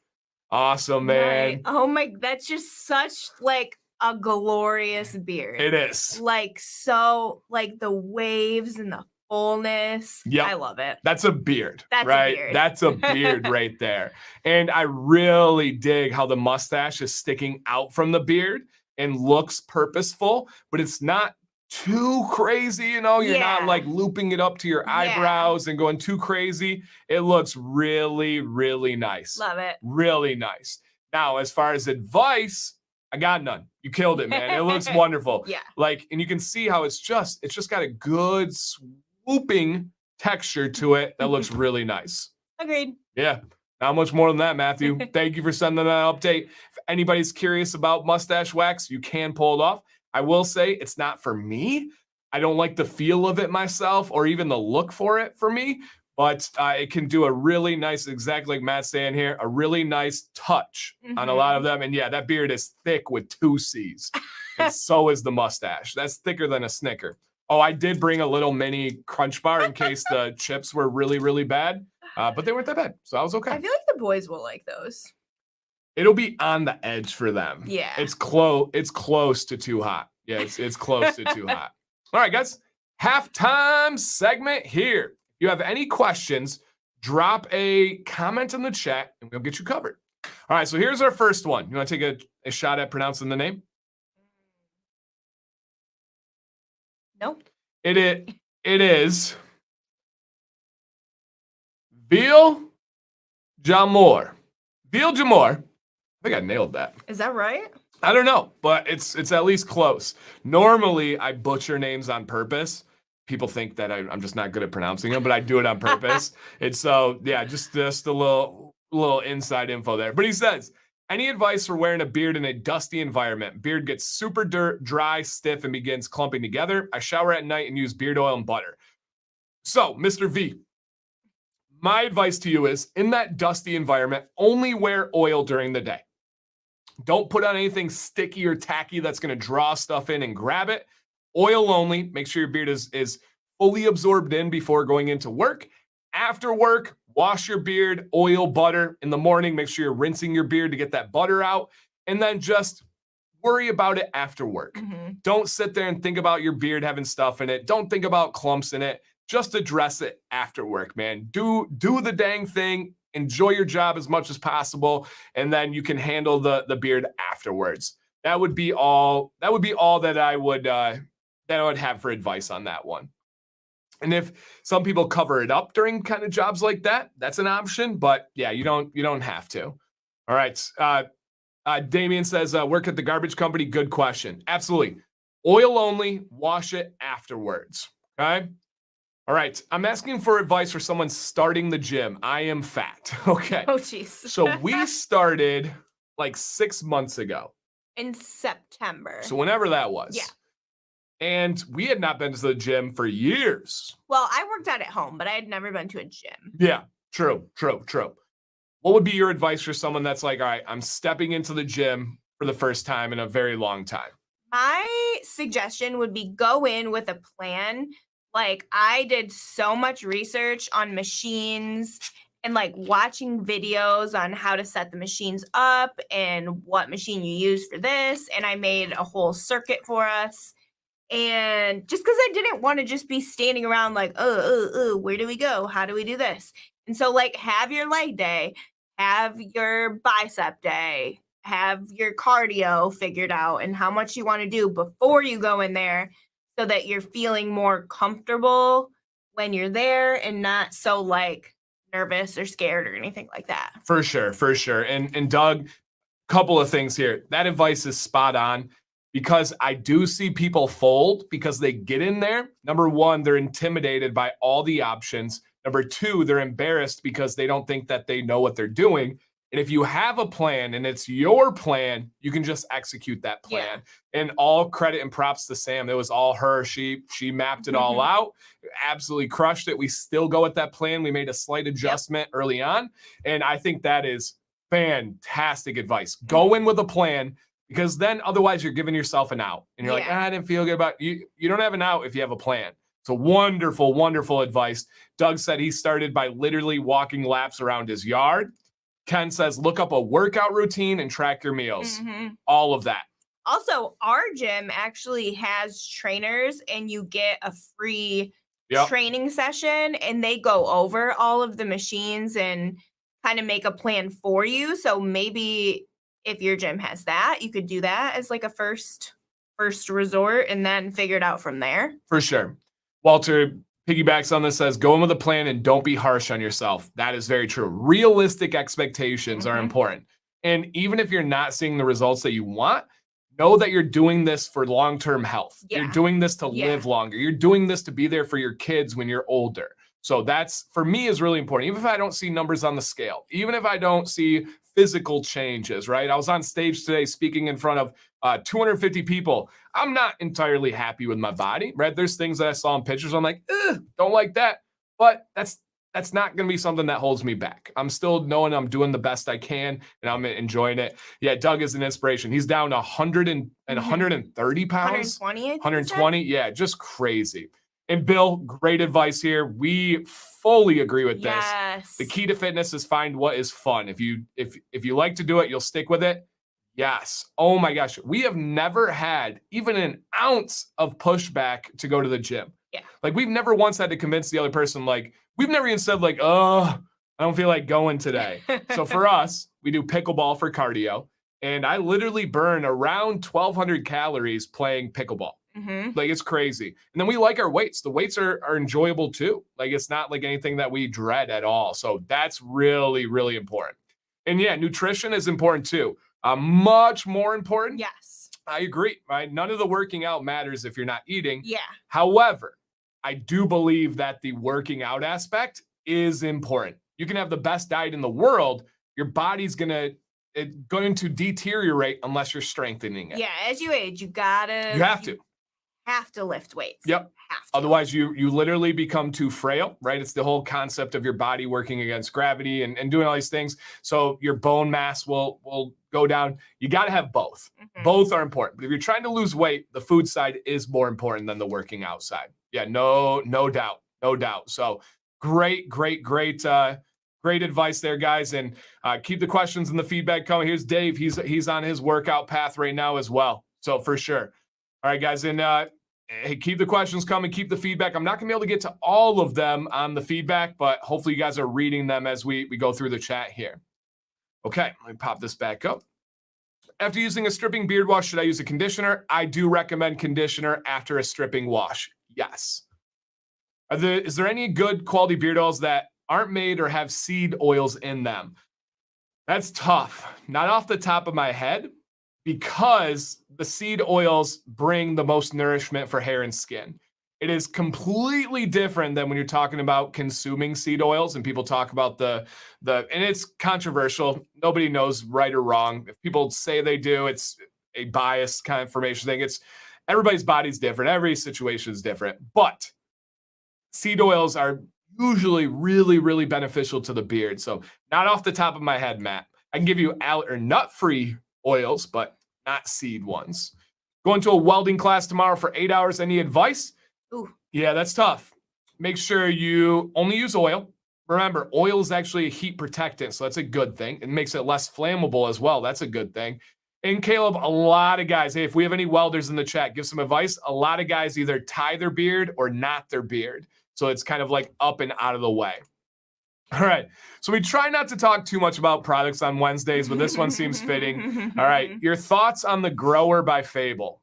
Awesome, man. Right. Oh my, that's just such like a glorious beard. It is. Like so, like the waves and the fullness. Yeah, I love it. That's a beard. That's right? A beard. That's a beard right there. And I really dig how the mustache is sticking out from the beard and looks purposeful, but it's not too crazy, you know, you're not like looping it up to your eyebrows and going too crazy. It looks really, really nice. Love it. Really nice. Now, as far as advice, I got none. You killed it, man. It looks wonderful. Yeah. Like, and you can see how it's just got a good swooping texture to it that looks really nice. Agreed. Yeah. Not much more than that, Matthew. Thank you for sending that update. If anybody's curious about mustache wax, you can pull it off. I will say it's not for me. I don't like the feel of it myself or even the look for it for me, but it can do a really nice, exactly like Matt's saying here, a really nice touch on a lot of them. And yeah, that beard is thick with 2 C's. And so is the mustache. That's thicker than a Snicker. Oh, I did bring a little mini crunch bar in case the chips were really, really bad, but they weren't that bad. So I was okay. I feel like the boys will like those. It'll be on the edge for them. Yeah. It's close to too hot. Yeah, it's close to too hot. All right, guys. Halftime segment here. If you have any questions, drop a comment in the chat and we'll get you covered. All right, so here's our first one. You want to take a shot at pronouncing the name? Nope. It is Veal Jamor. Veal Jamor. I think I nailed that. Is that right? I don't know, but it's at least close. Normally, I butcher names on purpose. People think that I'm just not good at pronouncing them, but I do it on purpose. It's so, yeah, just a little inside info there. But he says, any advice for wearing a beard in a dusty environment? Beard gets super dry, stiff, and begins clumping together. I shower at night and use beard oil and butter. So, Mr. V, my advice to you is, in that dusty environment, only wear oil during the day. Don't put on anything sticky or tacky that's going to draw stuff in and grab it. Oil only. Make sure your beard is fully absorbed in before going into work. After work, wash your beard, oil, butter. In the morning, make sure you're rinsing your beard to get that butter out. And then just worry about it after work. Mm-hmm. Don't sit there and think about your beard having stuff in it. Don't think about clumps in it. Just address it after work, man. Do the dang thing. Enjoy your job as much as possible, and then you can handle the beard afterwards. That would be all that I would have for advice on that one. And if some people cover it up during kind of jobs like that, that's an option. But yeah, you don't have to. All right. Damien says, work at the garbage company. Good question. Absolutely. Oil only. Wash it afterwards. Okay. All right, I'm asking for advice for someone starting the gym. I am fat. Okay. Oh, jeez. So we started like 6 months ago. In September. So whenever that was. Yeah. And we had not been to the gym for years. Well, I worked out at home, but I had never been to a gym. Yeah, true. What would be your advice for someone that's like, all right, I'm stepping into the gym for the first time in a very long time? My suggestion would be go in with a plan. Like, I did so much research on machines and like watching videos on how to set the machines up and what machine you use for this. And I made a whole circuit for us. And just because I didn't want to just be standing around like, where do we go? How do we do this? And so, like, have your leg day, have your bicep day, have your cardio figured out and how much you want to do before you go in there so that you're feeling more comfortable when you're there and not so like nervous or scared or anything like that. For sure, for sure. And Doug, couple of things here. That advice is spot on because I do see people fold because they get in there. Number one, they're intimidated by all the options. Number two, they're embarrassed because they don't think that they know what they're doing. And if you have a plan and it's your plan, you can just execute that plan. Yeah. And all credit and props to Sam. It was all her. She mapped it all out, absolutely crushed it. We still go with that plan. We made a slight adjustment early on. And I think that is fantastic advice. Go in with a plan because then otherwise you're giving yourself an out. And you're like, I didn't feel good about you. You don't have an out if you have a plan. So wonderful, wonderful advice. Doug said he started by literally walking laps around his yard. Ken says, look up a workout routine and track your meals. All of that. Also, our gym actually has trainers and you get a free training session and they go over all of the machines and kind of make a plan for you. So maybe if your gym has that, you could do that as like a first resort and then figure it out from there. For sure. Walter piggybacks on this, says, go in with a plan and don't be harsh on yourself. That is very true. Realistic expectations are important. And even if you're not seeing the results that you want, know that you're doing this for long-term health. You're doing this to live longer. You're doing this to be there for your kids when you're older. So that's, for me, is really important. Even if I don't see numbers on the scale, even if I don't see physical changes, right? I was on stage today speaking in front of 250 people. I'm not entirely happy with my body, right? There's things that I saw in pictures. I'm like, don't like that. But that's not going to be something that holds me back. I'm still knowing I'm doing the best I can and I'm enjoying it. Yeah, Doug is an inspiration. He's down 100 and 130 pounds. 120. Yeah, just crazy. And Bill, great advice here. We fully agree with this. The key to fitness is find what is fun. If you like to do it, you'll stick with it. Yes. Oh my gosh. We have never had even an ounce of pushback to go to the gym. Yeah. Like we've never once had to convince the other person, like we've never even said like, oh, I don't feel like going today. So for us, we do pickleball for cardio. And I literally burn around 1,200 calories playing pickleball. Like it's crazy. And then we like our weights. The weights are enjoyable too. Like it's not like anything that we dread at all. So that's really, really important. And yeah, nutrition is important too. Much more important. Yes. I agree, right? None of the working out matters if you're not eating. Yeah. However, I do believe that the working out aspect is important. You can have the best diet in the world. Your body's going to deteriorate unless you're strengthening it. Yeah. As you age, you have to lift weights. Yep. Otherwise, you literally become too frail, right? It's the whole concept of your body working against gravity and doing all these things. So your bone mass will go down. You got to have both. Both are important. But if you're trying to lose weight, the food side is more important than the working out side. Yeah, no doubt. No doubt. So great advice there, guys. And keep the questions and the feedback coming. Here's Dave. He's on his workout path right now as well. So for sure. All right, guys, and hey, keep the questions coming, keep the feedback. I'm not going to be able to get to all of them on the feedback, but hopefully you guys are reading them as we go through the chat here. Okay, let me pop this back up. After using a stripping beard wash, should I use a conditioner? I do recommend conditioner after a stripping wash. Yes. Is there any good quality beard oils that aren't made or have seed oils in them? That's tough. Not off the top of my head, because the seed oils bring the most nourishment for hair and skin. It is completely different than when you're talking about consuming seed oils and people talk about and it's controversial. Nobody knows right or wrong. If people say they do, it's a biased confirmation thing. Everybody's body's different. Every situation is different, but seed oils are usually really, really beneficial to the beard. So not off the top of my head, Matt. I can give you nut-free oils, but not seed ones. Going to a welding class tomorrow for 8 hours. Any advice? Ooh. Yeah, that's tough. Make sure you only use oil. remember, oil is actually a heat protectant, so that's a good thing. It makes it less flammable as well. That's a good thing. And Caleb, a lot of guys, hey, if we have any welders in the chat, give some advice. A lot of guys either tie their beard or knot their beard. So it's kind of like up and out of the way. All right. So we try not to talk too much about products on Wednesdays, but this one seems fitting. All right. Your thoughts on the Grower by Fable?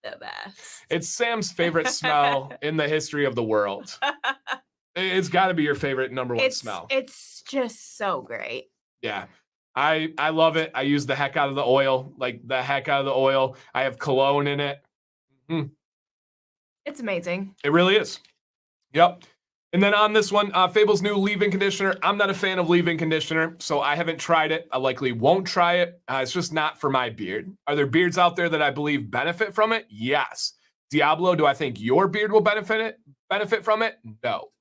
The best. It's Sam's favorite smell in the history of the world. It's got to be your favorite number one smell. It's just so great. Yeah. I love it. I use the heck out of the oil, like the heck out of the oil. I have cologne in it. It's amazing. It really is. Yep. And then on this one, Fable's new leave-in conditioner. I'm not a fan of leave-in conditioner, so I haven't tried it. I likely won't try it. It's just not for my beard. Are there beards out there that I believe benefit from it? Yes. Diablo, do I think your beard will benefit from it? No.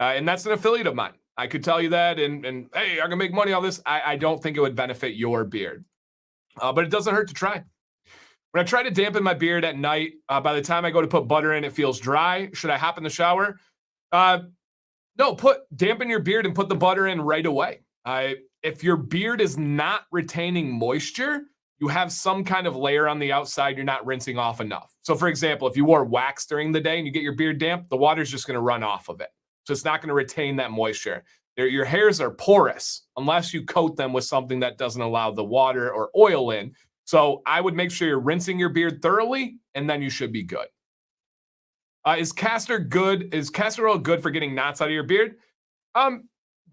And that's an affiliate of mine. I could tell you that, and hey, I can make money on this. I don't think it would benefit your beard, but it doesn't hurt to try. When I try to dampen my beard at night, by the time I go to put butter in, it feels dry. Should I hop in the shower? No, dampen your beard and put the butter in right away. If your beard is not retaining moisture, you have some kind of layer on the outside you're not rinsing off enough. So for example, if you wore wax during the day and you get your beard damp, the water's just going to run off of it. So it's not going to retain that moisture. Your hairs are porous unless you coat them with something that doesn't allow the water or oil in. So I would make sure you're rinsing your beard thoroughly, and then you should be good. Is castor oil good for getting knots out of your beard?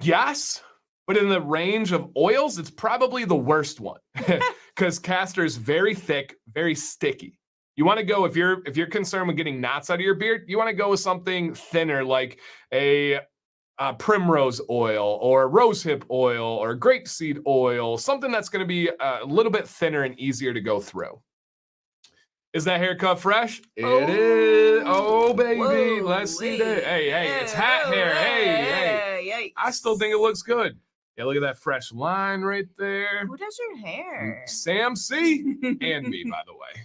Yes, but in the range of oils, it's probably the worst one because castor is very thick, very sticky. You want to go, if you're concerned with getting knots out of your beard, you want to go with something thinner like a primrose oil or rosehip oil or grapeseed oil, something that's going to be a little bit thinner and easier to go through. Is that haircut fresh? It is. Oh, baby. Whoa, let's see that. Hey, it's hat hair. Hey. Yikes. I still think it looks good. Yeah, look at that fresh line right there. Who does your hair? Sam C. and me, by the way.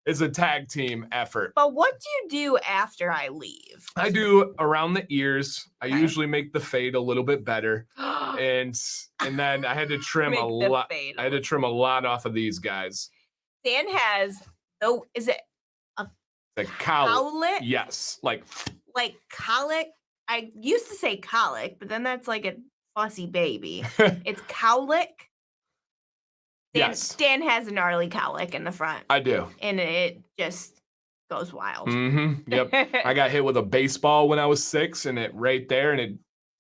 It's a tag team effort. But what do you do after I leave? I do around the ears. Okay. I usually make the fade a little bit better. and then I had to trim a lot. I had to trim a lot off of these guys. Dan has, is it the cowlick? Cowlick? Yes. Like colic? I used to say colic, but then that's like a fussy baby. It's cowlick. Yes. Dan has a gnarly cowlick in the front. I do. And it just goes wild. Mm-hmm. Yep. I got hit with a baseball when I was 6 and it right there and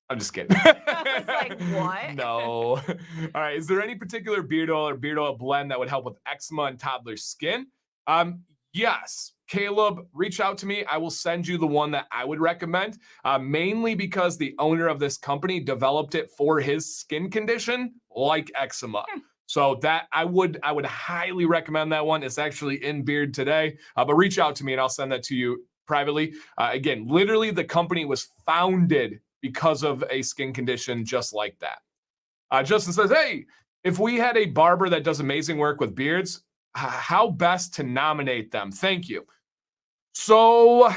I'm just kidding. I was like, what? No. All right. Is there any particular beard oil or beard oil blend that would help with eczema and toddler skin? Yes. Caleb, reach out to me. I will send you the one that I would recommend, mainly because the owner of this company developed it for his skin condition, like eczema. So that I would highly recommend that one. It's actually in Beard today, but reach out to me and I'll send that to you privately. Again, literally the company was founded because of a skin condition just like that. Justin says, hey, if we had a barber that does amazing work with beards, how best to nominate them? Thank you. So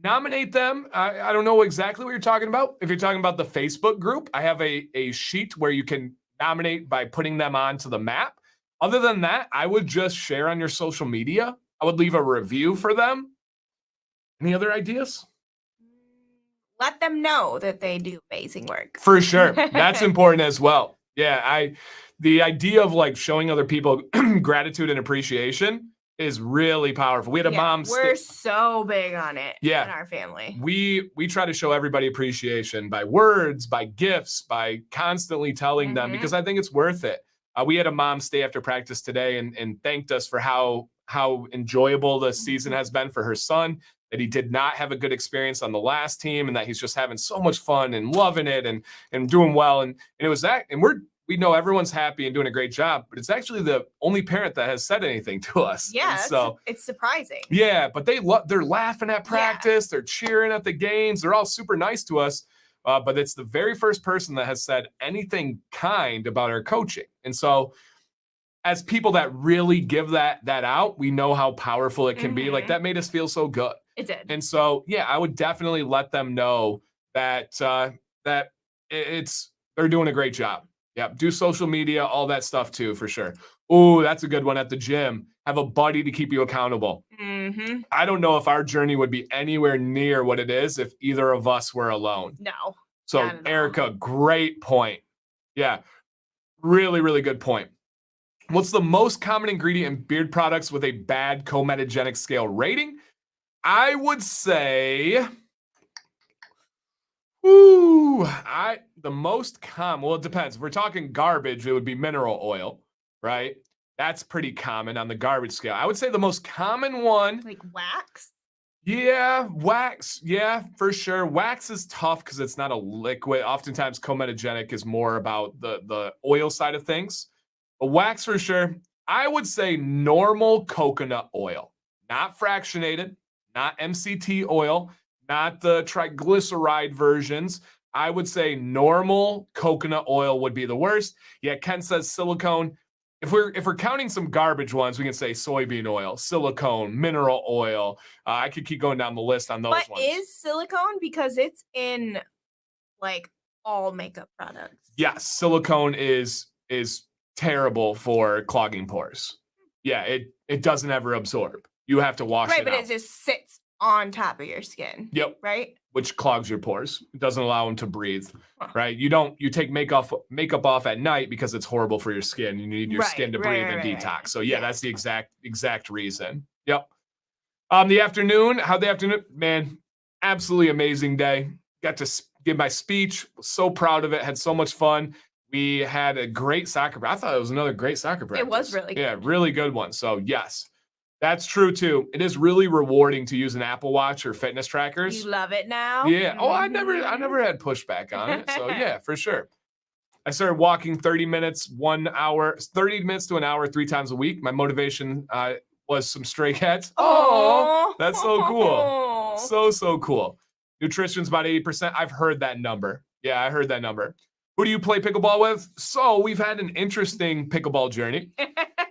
nominate them. I don't know exactly what you're talking about. If you're talking about the Facebook group, I have a sheet where you can nominate by putting them onto the map. Other than that, I would just share on your social media. I would leave a review for them. Any other ideas? Let them know that they do amazing work. For sure. That's important as well. Yeah, the idea of like showing other people gratitude and appreciation is really powerful. We had a mom. We're so big on it in our family. We try to show everybody appreciation by words, by gifts, by constantly telling them, because I think it's worth it. We had a mom stay after practice today and thanked us for how enjoyable the season has been for her son, that he did not have a good experience on the last team and that he's just having so much fun and loving it and doing well. And it was that, and we know everyone's happy and doing a great job, but it's actually the only parent that has said anything to us. Yeah, so it's surprising. Yeah, but they're laughing at practice, they're cheering at the games, they're all super nice to us. But it's the very first person that has said anything kind about our coaching. And so as people that really give that out, we know how powerful it can be. Like that made us feel so good. It did. And so, yeah, I would definitely let them know that they're doing a great job. Yep. Do social media, all that stuff too, for sure. Ooh, that's a good one at the gym. Have a buddy to keep you accountable. Mm-hmm. I don't know if our journey would be anywhere near what it is if either of us were alone. No. So, not at all. Erica, great point. Yeah, really, really good point. What's the most common ingredient in beard products with a bad comedogenic scale rating? I would say, the most common, well, it depends. If we're talking garbage, it would be mineral oil, right? That's pretty common on the garbage scale. I would say the most common one. Like wax? Yeah, wax. Yeah, for sure. Wax is tough because it's not a liquid. Oftentimes, comedogenic is more about the oil side of things. But wax for sure. I would say normal coconut oil, not fractionated, not MCT oil, not the triglyceride versions. I would say normal coconut oil would be the worst. Yeah, Ken says silicone. If we're counting some garbage ones, we can say soybean oil, silicone, mineral oil. I could keep going down the list on those But ones. is silicone, because it's in like all makeup products? Yes, silicone is terrible for clogging pores. Yeah, it doesn't ever absorb. You have to wash Right, it but out. it just sits on top of your skin. Yep. Right? Which clogs your pores. It doesn't allow them to breathe. Huh. Right? You take makeup off at night because it's horrible for your skin. You need your skin to breathe and detox. Right. So yeah, that's the exact reason. Yep. The afternoon, how'd the afternoon? Man, absolutely amazing day. Got to give my speech. Was so proud of it. Had so much fun. We had a great soccer. I thought it was another great soccer practice. It was really good. Yeah, really good one. So yes, that's true too. It is really rewarding to use an Apple Watch or fitness trackers. You love it now? Yeah. Oh, I never had pushback on it. So yeah, for sure. I started walking 30 minutes to an hour, 3 times a week. My motivation was some stray cats. Oh, that's so cool. So cool. Nutrition's about 80%. I've heard that number. Yeah, I heard that number. Who do you play pickleball with? So we've had an interesting pickleball journey.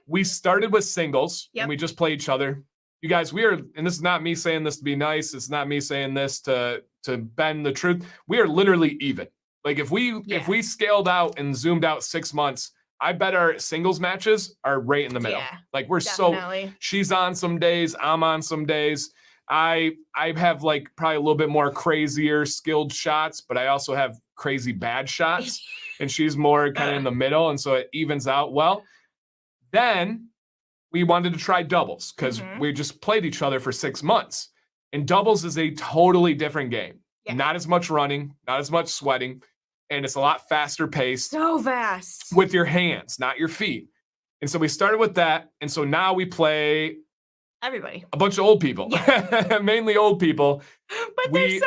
We started with singles and we just play each other. You guys, and this is not me saying this to be nice. It's not me saying this to bend the truth. We are literally even. Like if we scaled out and zoomed out 6 months, I bet our singles matches are right in the middle. Yeah, like we're definitely. she's on some days, I'm on some days. I have like probably a little bit more crazier skilled shots, but I also have crazy bad shots. And she's more kind of in the middle. And so it evens out well. Then we wanted to try doubles because we just played each other for 6 months. And doubles is a totally different game. Yeah. Not as much running, not as much sweating. And it's a lot faster paced. So fast. With your hands, not your feet. And so we started with that. And so now we play everybody. A bunch of old people. Yeah. Mainly old people. But they're so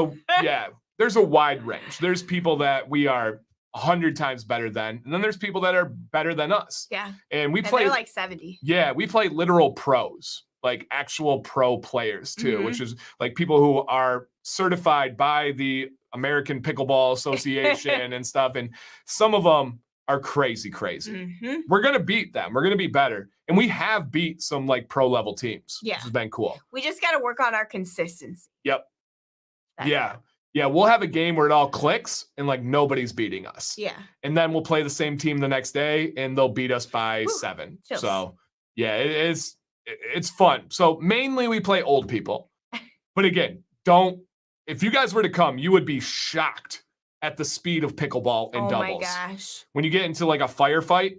good. There's a wide range. There's people that we are 100 times better than, and then there's people that are better than us. Yeah. And play they're like 70. Yeah, we play literal pros, like actual pro players too, which is like people who are certified by the American Pickleball Association and stuff. And some of them are crazy. We're going to beat them. We're going to be better. And we have beat some like pro level teams, which has been cool. We just got to work on our consistency. Yep. Yeah, we'll have a game where it all clicks and like nobody's beating us. Yeah. And then we'll play the same team the next day and they'll beat us by 7. Chills. So yeah, it's fun. So mainly we play old people. But again, if you guys were to come, you would be shocked at the speed of pickleball and doubles. Oh my gosh. When you get into like a firefight,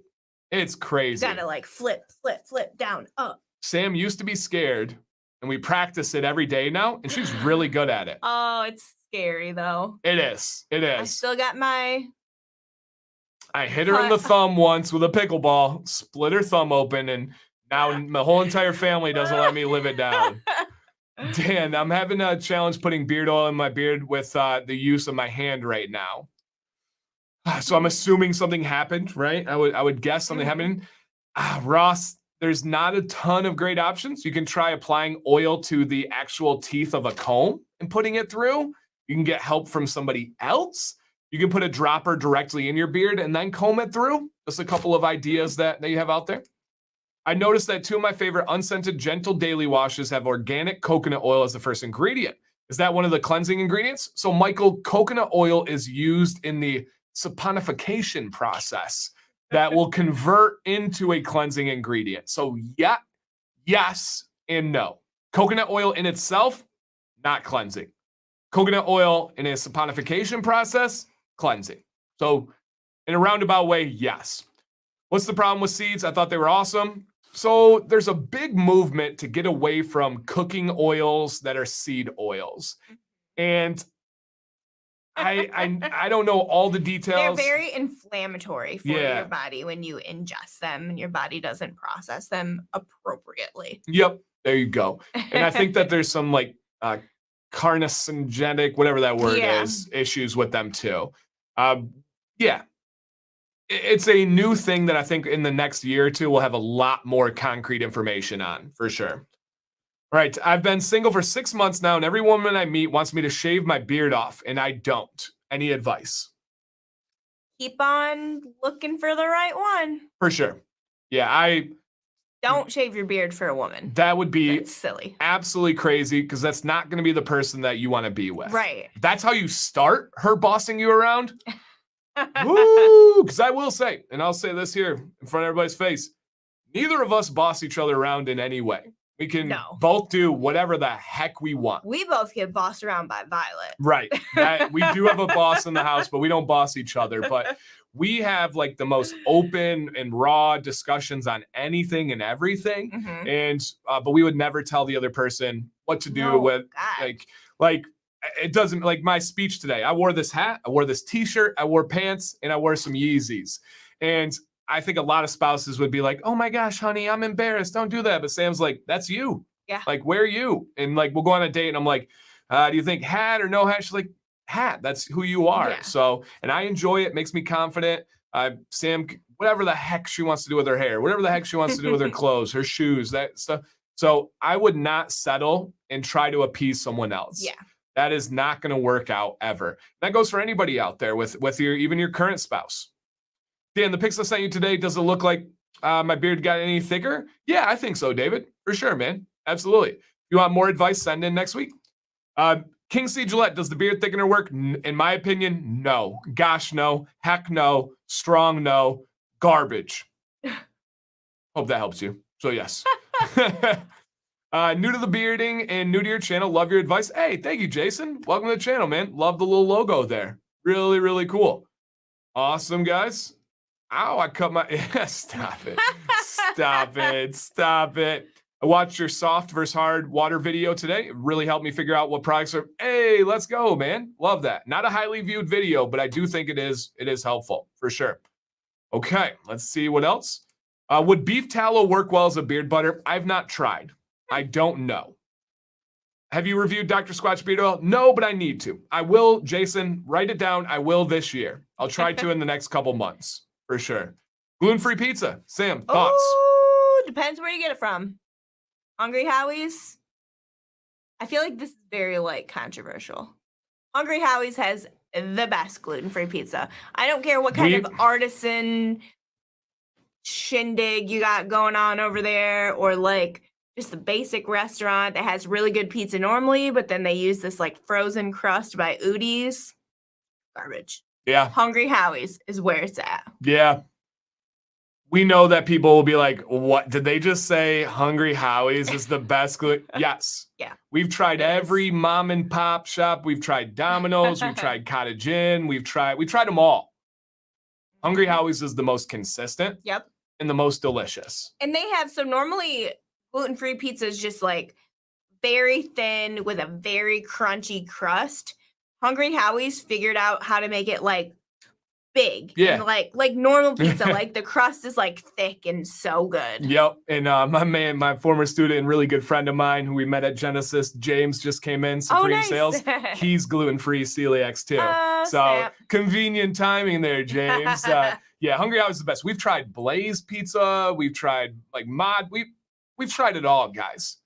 it's crazy. You gotta like flip, down, up. Sam used to be scared and we practice it every day now and she's really good at it. Oh, it's scary though. It is. I still got I hit her in the thumb once with a pickleball, split her thumb open, and now my whole entire family doesn't let me live it down. Dan, I'm having a challenge putting beard oil in my beard with the use of my hand right now. So I'm assuming something happened, right? I would guess something happened. Ross, there's not a ton of great options. You can try applying oil to the actual teeth of a comb and putting it through. You can get help from somebody else. You can put a dropper directly in your beard and then comb it through. Just a couple of ideas that you have out there. I noticed that 2 of my favorite unscented gentle daily washes have organic coconut oil as the first ingredient. Is that one of the cleansing ingredients? So, Michael, coconut oil is used in the saponification process that will convert into a cleansing ingredient. So, yeah, yes, and no. Coconut oil in itself, not cleansing. Coconut oil in a saponification process, cleansing. So, in a roundabout way, yes. What's the problem with seeds? I thought they were awesome. So there's a big movement to get away from cooking oils that are seed oils. And I don't know all the details. They're very inflammatory for your body when you ingest them and your body doesn't process them appropriately. Yep, there you go. And I think that there's some like carcinogenic, whatever that word is, issues with them too. Yeah. It's a new thing that I think in the next year or two we'll have a lot more concrete information on, for sure. All right, I've been single for 6 months now, and every woman I meet wants me to shave my beard off, and I don't. Any advice? Keep on looking for the right one. For sure. Yeah, don't shave your beard for a woman. That would be That's silly. Absolutely crazy, because that's not going to be the person that you want to be with. Right. That's how you start her bossing you around. Woo! Because I will say, and I'll say this here in front of everybody's face, neither of us boss each other around in any way. We can both do whatever the heck we want. We both get bossed around by Violet. Right. We do have a boss in the house, but we don't boss each other. But we have like the most open and raw discussions on anything and everything. Mm-hmm. And but we would never tell the other person what to do with like it doesn't, like my speech today. I wore this hat, I wore this t-shirt, I wore pants, and I wore some Yeezys. And I think a lot of spouses would be like, oh my gosh, honey, I'm embarrassed. Don't do that. But Sam's like, that's you. Yeah. Like, where are you? And like, we'll go on a date and I'm like, do you think hat or no hat? She's like, hat. That's who you are. Yeah. So, and I enjoy it. Makes me confident. Sam, whatever the heck she wants to do with her hair, whatever the heck she wants to do with her clothes, her shoes, that stuff. So I would not settle and try to appease someone else. Yeah. That is not going to work out ever. That goes for anybody out there with even your current spouse. Dan, the pics I sent you today, does it look like my beard got any thicker? Yeah, I think so, David. For sure, man. Absolutely. If you want more advice, send in next week. King C. Gillette, does the beard thickener work? In my opinion, no. Gosh, no. Heck no. Strong no. Garbage. Hope that helps you. So yes. New to the bearding and new to your channel. Love your advice. Hey, thank you, Jason. Welcome to the channel, man. Love the little logo there. Really, really cool. Awesome, guys. Ow, I cut my... Yeah, stop it. Stop it. Stop it. I watched your soft versus hard water video today. It really helped me figure out what products are... Hey, let's go, man. Love that. Not a highly viewed video, but I do think it is helpful, for sure. Okay, let's see what else. Would beef tallow work well as a beard butter? I've not tried. I don't know. Have you reviewed Dr. Squatch Beard Oil? No, but I need to. I will, Jason, write it down. I will this year. I'll try to in the next couple months, for sure. Gluten-free pizza. Sam, thoughts? Oh, depends where you get it from. Hungry Howie's. I feel like this is very, controversial. Hungry Howie's has the best gluten-free pizza. I don't care what kind of artisan shindig you got going on over there, or, just the basic restaurant that has really good pizza normally, but then they use this frozen crust by Udi's. Garbage. Yeah. Hungry Howie's is where it's at. Yeah. We know that people will be like, what? Did they just say Hungry Howie's is the best gluten? Yes. Yeah. We've tried every mom and pop shop. We've tried Domino's. We've tried Cottage Inn. We tried them all. Hungry Howie's is the most consistent. Yep. And the most delicious. And they have, so normally gluten-free pizza is just very thin with a very crunchy crust. Hungry Howie's figured out how to make it big. Yeah. And like normal pizza. The crust is thick and so good. Yep. And my former student and really good friend of mine who we met at Genesis, James, just came in, Supreme nice. Sales. He's gluten-free celiacs too. Snap. Convenient timing there, James. Yeah, Hungry Howie's is the best. We've tried Blaze Pizza. We've tried Mod. We've tried it all, guys.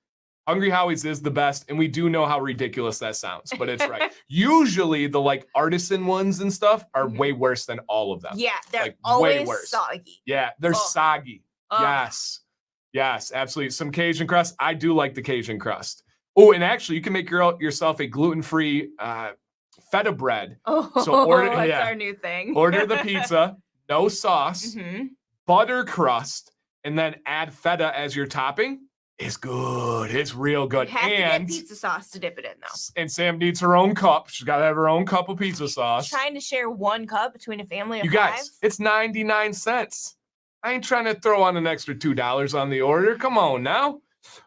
Hungry Howie's is the best, and we do know how ridiculous that sounds, but it's right. Usually the artisan ones and stuff are way worse than all of them. Yeah, they're always way worse. soggy. Yeah, they're soggy. Yes. Yes, absolutely. Some Cajun crust. I do like the Cajun crust. Oh, and actually, you can make yourself a gluten-free feta bread. Oh, that's our new thing. Order the pizza, no sauce, butter crust, and then add feta as your topping. It's good. It's real good. You have to get pizza sauce to dip it in, though. And Sam needs her own cup. She's got to have her own cup of pizza sauce. Trying to share one cup between a family of you five? guys, it's 99 cents. I ain't trying to throw on an extra $2 on the order. Come on now.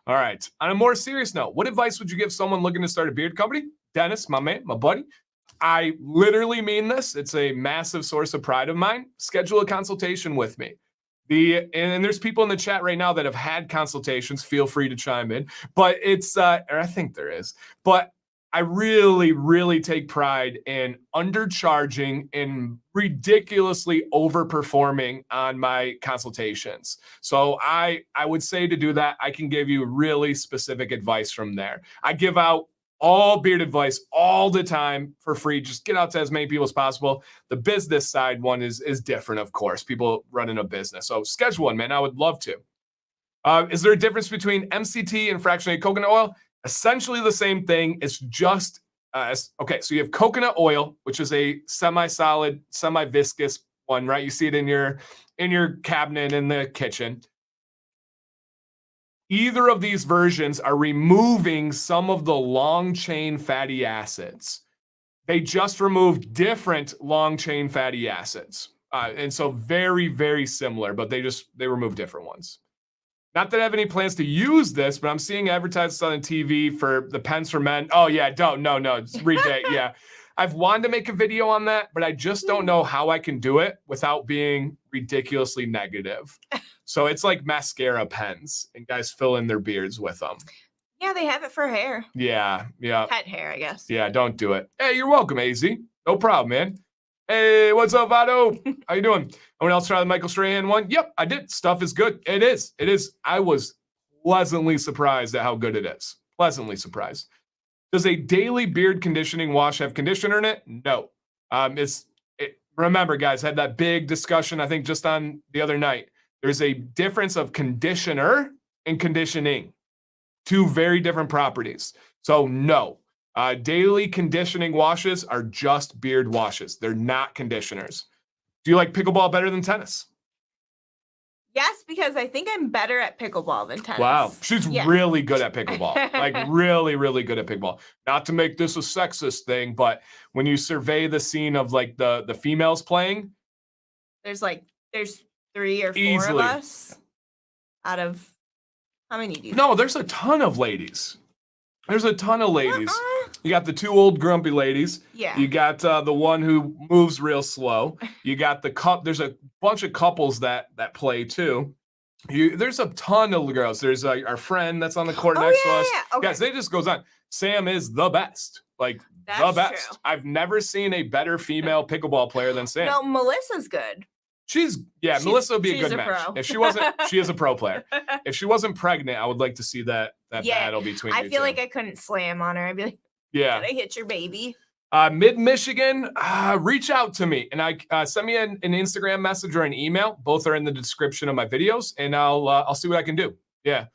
All right. On a more serious note, what advice would you give someone looking to start a beard company? Dennis, my man, my buddy. I literally mean this. It's a massive source of pride of mine. Schedule a consultation with me. And there's people in the chat right now that have had consultations. Feel free to chime in. But it's, or I think there is. But I really, really take pride in undercharging and ridiculously overperforming on my consultations. So I would say to do that, I can give you really specific advice from there. I give out all beard advice all the time for free. Just get out to as many people as possible. The business side one is different, of course. People running a business. So schedule one, man. I would love to. Is there a difference between MCT and fractionated coconut oil? Essentially the same thing. It's just, okay, so you have coconut oil, which is a semi-solid, semi-viscous one, right? You see it in your cabinet in the kitchen. Either of these versions are removing some of the long chain fatty acids. They just remove different long chain fatty acids. And so very, very similar, but they remove different ones. Not that I have any plans to use this, but I'm seeing advertisements on TV for the pens for men. Oh yeah, it's yeah. I've wanted to make a video on that, but I just don't know how I can do it without being ridiculously negative. So it's like mascara pens, and guys fill in their beards with them. Yeah, they have it for hair. Yeah. Pet hair, I guess. Yeah, don't do it. Hey, you're welcome, AZ. No problem, man. Hey, what's up, Vado? How you doing? Anyone else try the Michael Strahan one? Yep, I did. Stuff is good. It is. I was pleasantly surprised at how good it is. Pleasantly surprised. Does a daily beard conditioning wash have conditioner in it? No. Remember, guys, had that big discussion, I think, just on the other night. There's a difference of conditioner and conditioning. Two very different properties. So no, daily conditioning washes are just beard washes. They're not conditioners. Do you like pickleball better than tennis? Yes, because I think I'm better at pickleball than tennis. Wow, she's really good at pickleball. Like really, really good at pickleball. Not to make this a sexist thing, but when you survey the scene of like the females playing, there's 3 or 4 of us out of how many do you No, there's a ton of ladies. There's a ton of ladies. You got the 2 old grumpy ladies. Yeah. You got the one who moves real slow. You got there's a bunch of couples that play too. There's a ton of girls. There's our friend that's on the court next to us. Yeah. Okay. Guys, it just goes on. Sam is the best. Like that's the best. True. I've never seen a better female pickleball player than Sam. No, Melissa's good. Melissa would be a good match. Pro. If she wasn't, she is a pro player. If she wasn't pregnant, I would like to see that battle between you two. I feel like I couldn't slam on her. I'd be like, did I hit your baby? Mid-Michigan, reach out to me and send me an Instagram message or an email. Both are in the description of my videos, and I'll see what I can do. Yeah.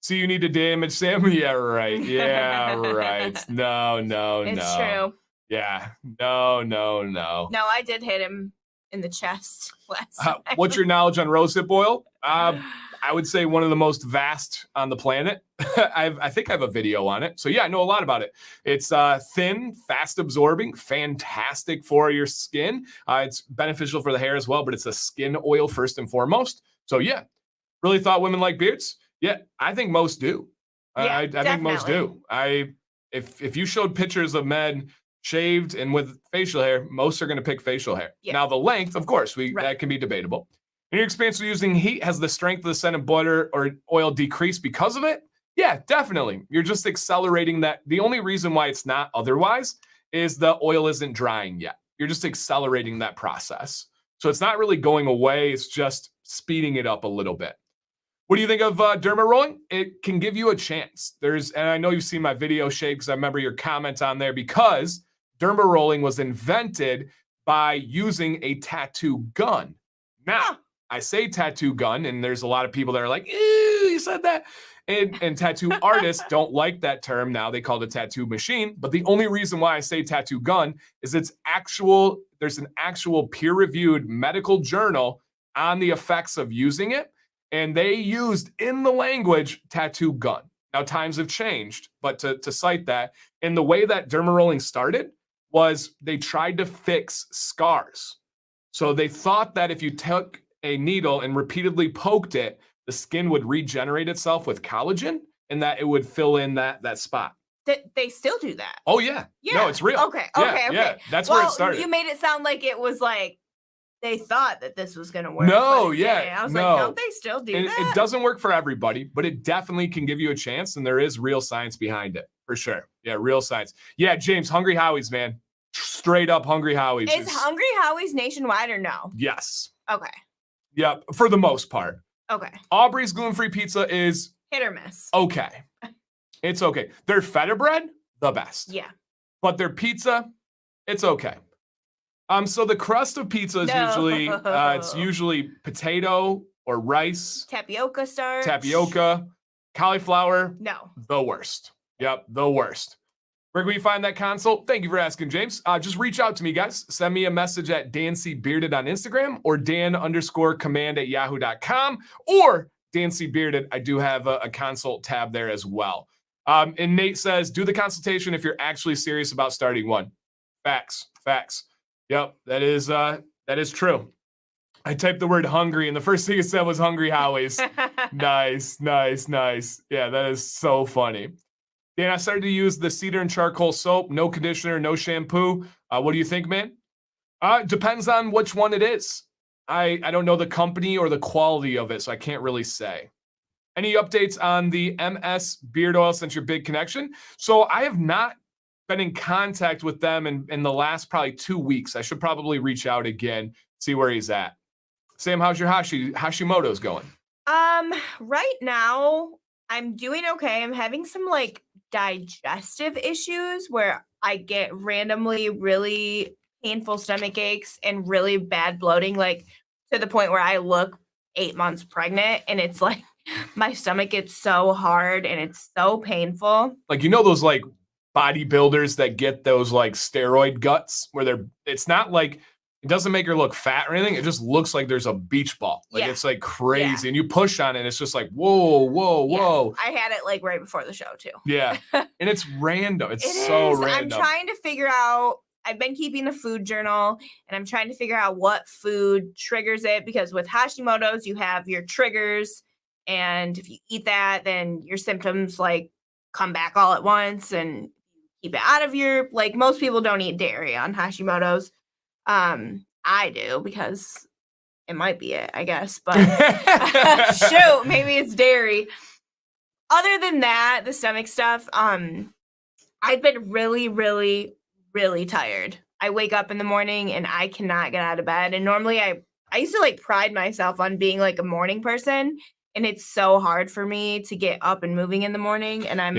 See, you need to damage Sam? Yeah, right. Yeah, right. No. It's true. Yeah. No. No, I did hit him in the chest last time. What's your knowledge on rosehip oil? I would say one of the most vast on the planet. I think I have a video on it. So yeah, I know a lot about it. It's thin, fast absorbing, fantastic for your skin. It's beneficial for the hair as well, but it's a skin oil first and foremost. So yeah, really thought women like beards? Yeah, I think most do. Yeah, I think most do. If you showed pictures of men shaved and with facial hair, most are going to pick facial hair. Yeah. Now the length, of course, that can be debatable. In your experience with using heat, has the strength of the scent of butter or oil decreased because of it? Yeah, definitely. You're just accelerating that. The only reason why it's not otherwise is the oil isn't drying yet. You're just accelerating that process. So it's not really going away. It's just speeding it up a little bit. What do you think of derma rolling? It can give you a chance. And I know you've seen my video, Shay, because I remember your comments on there, because derma rolling was invented by using a tattoo gun. Now, I say tattoo gun, and there's a lot of people that are like, you said that? And tattoo artists don't like that term now. They call it a tattoo machine. But the only reason why I say tattoo gun is there's an actual peer-reviewed medical journal on the effects of using it. And they used in the language tattoo gun. Now, times have changed, but to cite that, and the way that derma rolling started was they tried to fix scars. So they thought that if you took a needle and repeatedly poked it, the skin would regenerate itself with collagen and that it would fill in that spot. They still do that. Oh, yeah. Yeah. No, it's real. Okay. Yeah, Okay. Okay. Yeah, that's where it started. You made it sound like it was like they thought that this was going to work. No, but it yeah. didn't. I was no. like, don't they still do that? It doesn't work for everybody, but it definitely can give you a chance. And there is real science behind it for sure. Yeah, real science. Yeah, James, Hungry Howie's, man. Straight up Hungry Howie's. Is Hungry Howie's nationwide or no? Yes. Okay. Yep, for the most part. Okay. Aubrey's gluten-free pizza is hit or miss. Okay. It's okay. Their feta bread, the best. Yeah. But their pizza, it's okay. So the crust of pizza is usually potato or rice, tapioca starch, cauliflower. No. The worst. Yep, the worst. Where can we find that consult? Thank you for asking, James. Just reach out to me, guys. Send me a message at DanCBearded on Instagram or Dan_command@yahoo.com or DanCBearded. I do have a consult tab there as well. And Nate says, do the consultation if you're actually serious about starting one. Facts. Yep, that is true. I typed the word hungry, and the first thing it said was Hungry Howie's. Nice. Yeah, that is so funny. Dan, I started to use the cedar and charcoal soap, no conditioner, no shampoo. What do you think, man? Depends on which one it is. I don't know the company or the quality of it, so I can't really say. Any updates on the MS beard oil since your big connection? So I have not been in contact with them in the last probably 2 weeks. I should probably reach out again, see where he's at. Sam, how's your Hashimoto's going? Right now I'm doing okay. I'm having some like digestive issues where I get randomly really painful stomach aches and really bad bloating, like to the point where I look 8 months pregnant, and it's like my stomach gets so hard and it's so painful. Like, you know, those like bodybuilders that get those like steroid guts where it's not like, it doesn't make her look fat or anything. It just looks like there's a beach ball. Like it's like crazy. And you push on it, and it's just like, whoa. I had it like right before the show too. Yeah. And it's random. It's so random. I'm trying to figure out, I've been keeping a food journal, and I'm trying to figure out what food triggers it, because with Hashimoto's, you have your triggers. And if you eat that, then your symptoms like come back all at once, and keep it out of your, like, most people don't eat dairy on Hashimoto's. I do, because it might be it, I guess, but shoot, maybe it's dairy. Other than that, the stomach stuff, I've been really, really, really tired. I wake up in the morning and I cannot get out of bed. And normally I used to like pride myself on being like a morning person, and it's so hard for me to get up and moving in the morning, and I'm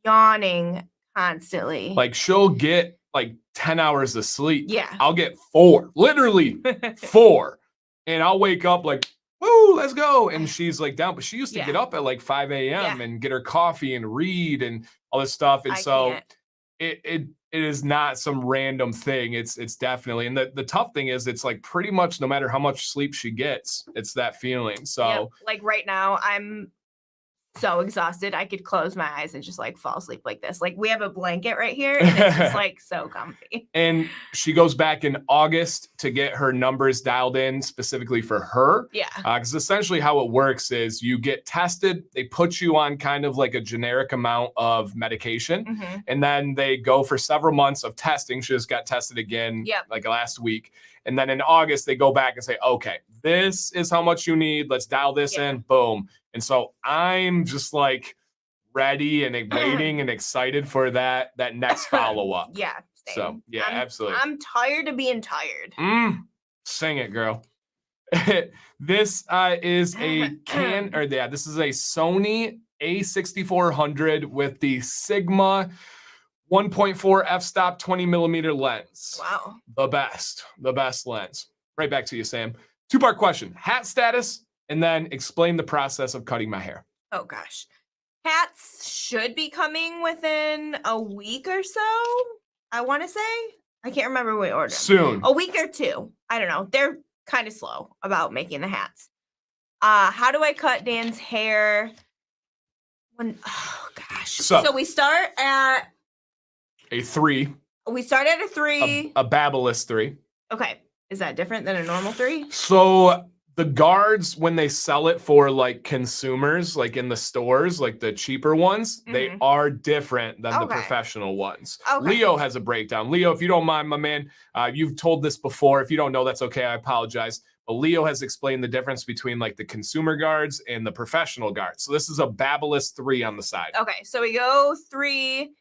yawning constantly. Like, she'll get like 10 hours of sleep. Yeah. I'll get 4, literally 4. And I'll wake up like, woo, let's go. And she's like down, but she used to get up at like 5 a.m. and get her coffee and read and all this stuff. And it is not some random thing. It's definitely, and the tough thing is, it's like pretty much no matter how much sleep she gets, it's that feeling. So like right now, I'm so exhausted. I could close my eyes and just like fall asleep like this. Like, we have a blanket right here, and it's just like so comfy. And she goes back in August to get her numbers dialed in specifically for her. Yeah. Because essentially how it works is you get tested. They put you on kind of like a generic amount of medication. And then they go for several months of testing. She just got tested again like last week. And then in August, they go back and say, okay, this is how much you need. Let's dial this in. Boom. And so I'm just like ready and waiting and excited for that next follow-up. Same. So absolutely. I'm tired of being tired. Sing it, girl. This is a this is a Sony A6400 with the Sigma 1.4 f-stop 20 millimeter lens. Wow. The best lens. Right back to you, Sam. 2-part question. Hat status and then explain the process of cutting my hair. Oh gosh. Hats should be coming within a week or so, I want to say. I can't remember what order. Soon. A week or two. I don't know. They're kind of slow about making the hats. How do I cut Dan's hair? Oh gosh. So we start at a 3. We start at a 3. A Babyliss 3. Okay. Is that different than a normal 3? So the guards, when they sell it for like consumers, like in the stores, like the cheaper ones, they are different than the professional ones. Leo has a breakdown. Leo, if you don't mind, my man, you've told this before. If you don't know, that's okay. I apologize. But Leo has explained the difference between like the consumer guards and the professional guards. So this is a Babyliss 3 on the side. Okay, so we go 3,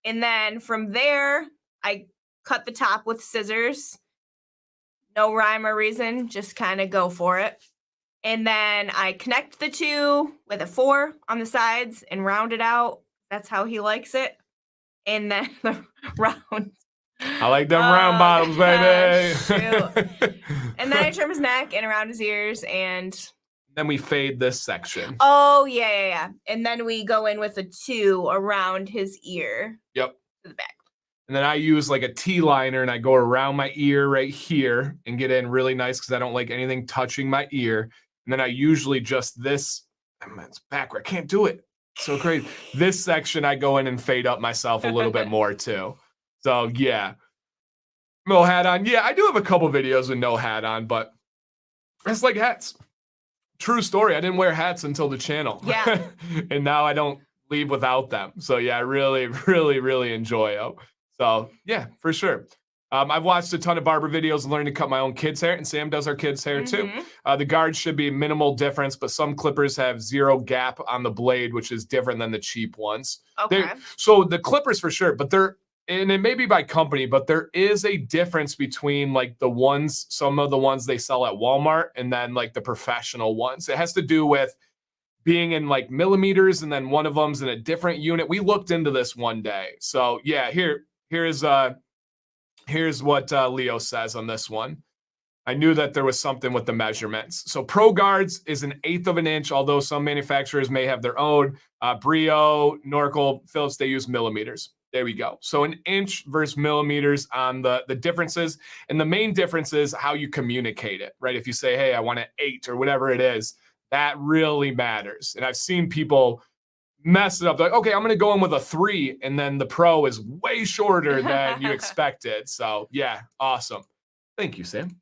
and then from there, I cut the top with scissors. No rhyme or reason, just kind of go for it. And then I connect the 2 with a 4 on the sides and round it out. That's how he likes it. And then the round. I like them round bottoms, baby. Shoot. And then I trim his neck and around his ears, and then we fade this section. Oh, yeah. And then we go in with a 2 around his ear. Yep. To the back. And then I use like a T-liner and I go around my ear right here and get in really nice because I don't like anything touching my ear. And then I usually just this, it's backward. I can't do it. So crazy. This section, I go in and fade up myself a little bit more too. So yeah. No hat on. Yeah, I do have a couple videos with no hat on, but it's like hats. True story. I didn't wear hats until the channel. Yeah. And now I don't leave without them. So yeah, I really, really, really enjoy them. So yeah, for sure. I've watched a ton of barber videos and learned to cut my own kids' hair, and Sam does our kids' hair too. The guards should be minimal difference, but some clippers have 0 gap on the blade, which is different than the cheap ones. Okay. So the clippers for sure, but and it may be by company, but there is a difference between like some of the ones they sell at Walmart and then like the professional ones. It has to do with being in like millimeters, and then one of them's in a different unit. We looked into this one day. So yeah, here's what Leo says on this one. I knew that there was something with the measurements. So Pro Guards is 1/8 of an inch, although some manufacturers may have their own. Brio, Norkel, Phillips, they use millimeters. There we go. So 1 inch versus millimeters on the differences. And the main difference is how you communicate it, right? If you say, hey, I want an 8 or whatever it is, that really matters. And I've seen people mess it up. Like, okay, I'm going to go in with a 3, and then the Pro is way shorter than you expected. So yeah, awesome. Thank you, Sam.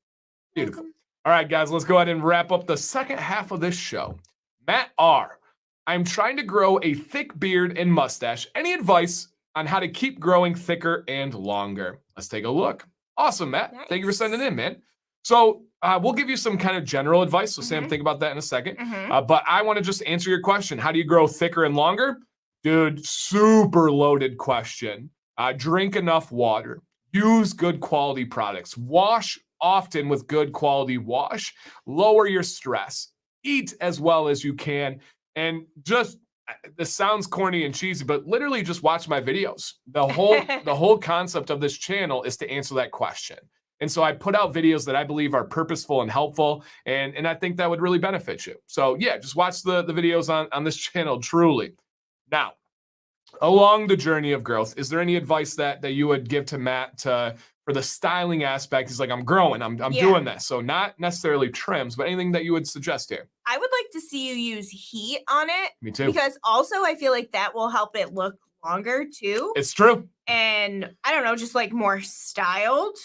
Beautiful. All right, guys, let's go ahead and wrap up the second half of this show. Matt R. I'm trying to grow a thick beard and mustache. Any advice on how to keep growing thicker and longer? Let's take a look. Awesome, Matt. Nice. Thank you for sending in, man. So we'll give you some kind of general advice. So Sam, think about that in a second. But I want to just answer your question. How do you grow thicker and longer? Dude, super loaded question. Drink enough water. Use good quality products. Wash often with good quality wash. Lower your stress. Eat as well as you can. And just, this sounds corny and cheesy, but literally just watch my videos. The whole concept of this channel is to answer that question. And so I put out videos that I believe are purposeful and helpful, and I think that would really benefit you. So yeah, just watch the videos on this channel, truly. Now, along the journey of growth, is there any advice that you would give to Matt for the styling aspect? He's like, I'm growing, I'm doing this. So not necessarily trims, but anything that you would suggest here? I would like to see you use heat on it. Me too. Because also I feel like that will help it look longer too. It's true. And I don't know, just like more styled.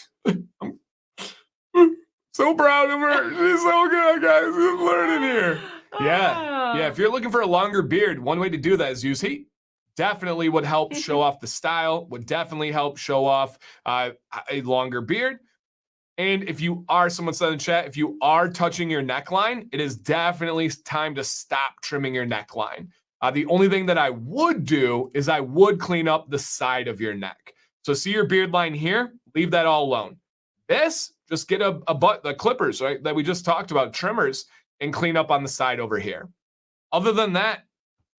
So proud of her. She's so good, guys. She's learning here. Yeah. If you're looking for a longer beard, one way to do that is use heat. Definitely would help show off the style, would definitely help show off a longer beard. And if you are, someone said in the chat, if you are touching your neckline, it is definitely time to stop trimming your neckline. The only thing that I would do is I would clean up the side of your neck. So see your beard line here, leave that all alone. This, just get the clippers, right, that we just talked about, trimmers, and clean up on the side over here. Other than that,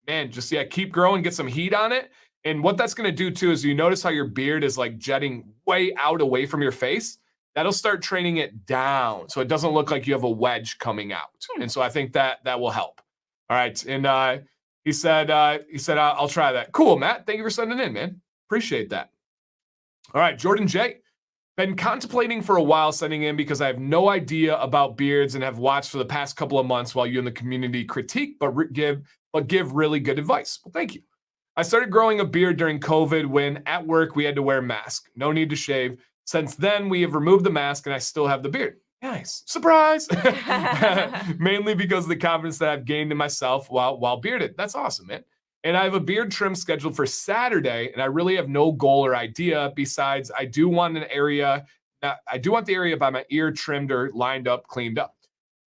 man, just keep growing, get some heat on it. And what that's going to do too is you notice how your beard is like jetting way out away from your face. that'll start training it down so it doesn't look like you have a wedge coming out. And so I think that will help. All right. And he said, I'll try that. Cool, Matt. Thank you for sending in, man. Appreciate that. All right, Jordan J. Been contemplating for a while sending in because I have no idea about beards and have watched for the past couple of months while you in the community critique, but give really good advice. Well, thank you. I started growing a beard during COVID when at work we had to wear a mask. No need to shave. Since then, we have removed the mask and I still have the beard. Nice. Surprise. Mainly because of the confidence that I've gained in myself while bearded. That's awesome, man. And I have a beard trim scheduled for Saturday, and I really have no goal or idea besides I do want the area by my ear trimmed or lined up, cleaned up.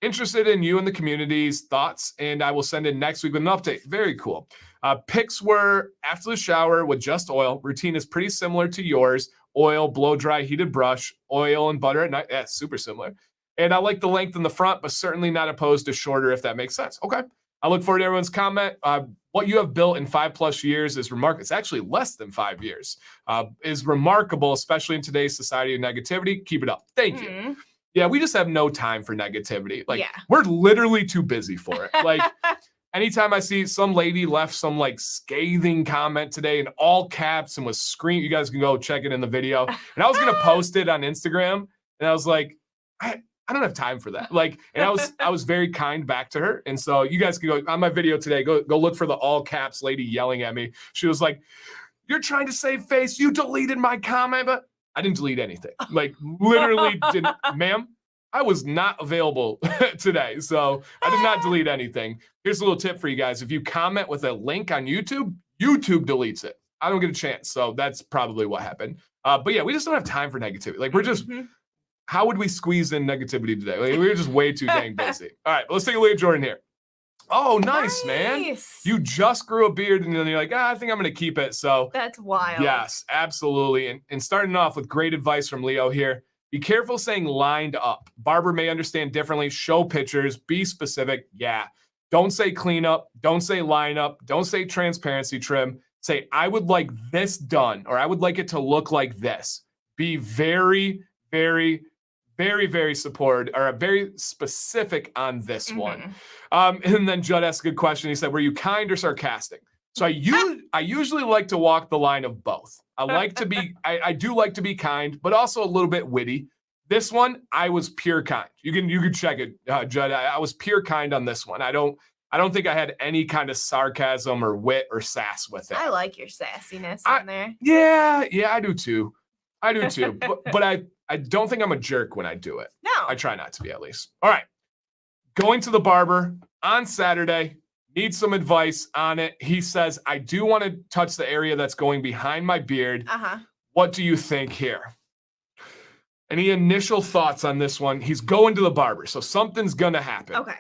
Interested in you and the community's thoughts, and I will send in next week with an update. Very cool. Pics were after the shower with just oil. Routine is pretty similar to yours. Oil, blow dry, heated brush, oil and butter at night. Yeah, super similar. And I like the length in the front, but certainly not opposed to shorter if that makes sense. Okay. I look forward to everyone's comment. What you have built in 5+ years is remarkable. It's actually less than 5 years. Is remarkable, especially in today's society of negativity. Keep it up. Thank you. Yeah, we just have no time for negativity. Like, we're literally too busy for it. Like, anytime I see some lady left some like scathing comment today in all caps and was screaming, you guys can go check it in the video. And I was gonna post it on Instagram, and I was like, I don't have time for that. Like, and I was very kind back to her. And so you guys can go on my video today, go look for the all caps lady yelling at me. She was like, "You're trying to save face. You deleted my comment." But I didn't delete anything. Like, literally didn't, ma'am. I was not available today. So I did not delete anything. Here's a little tip for you guys. If you comment with a link on YouTube, YouTube deletes it. I don't get a chance. So that's probably what happened. But yeah, we just don't have time for negativity. Like, we're just, how would we squeeze in negativity today? Like, we're just way too dang busy. All right, let's take a look at Jordan here. Oh, nice, man. You just grew a beard and then you're like, I think I'm going to keep it. So that's wild. Yes, absolutely. And starting off with great advice from Leo here. Be careful saying lined up. Barber may understand differently. Show pictures. Be specific. Yeah. Don't say cleanup. Don't say line up. Don't say transparency trim. Say, I would like this done, or I would like it to look like this. Be very, very, very, very supported, or very specific on this one. And then Judd asked a good question. He said, were you kind or sarcastic? So I usually like to walk the line of both. I like to be, I do like to be kind, but also a little bit witty. This one, I was pure kind. You can check it, Judd. I was pure kind on this one. I don't think I had any kind of sarcasm or wit or sass with it. I like your sassiness on there. Yeah, I do too. But I don't think I'm a jerk when I do it. No. I try not to be, at least. All right. Going to the barber on Saturday. Need some advice on it. He says, I do want to touch the area that's going behind my beard. What do you think here? Any initial thoughts on this one? He's going to the barber, so something's gonna happen. Okay.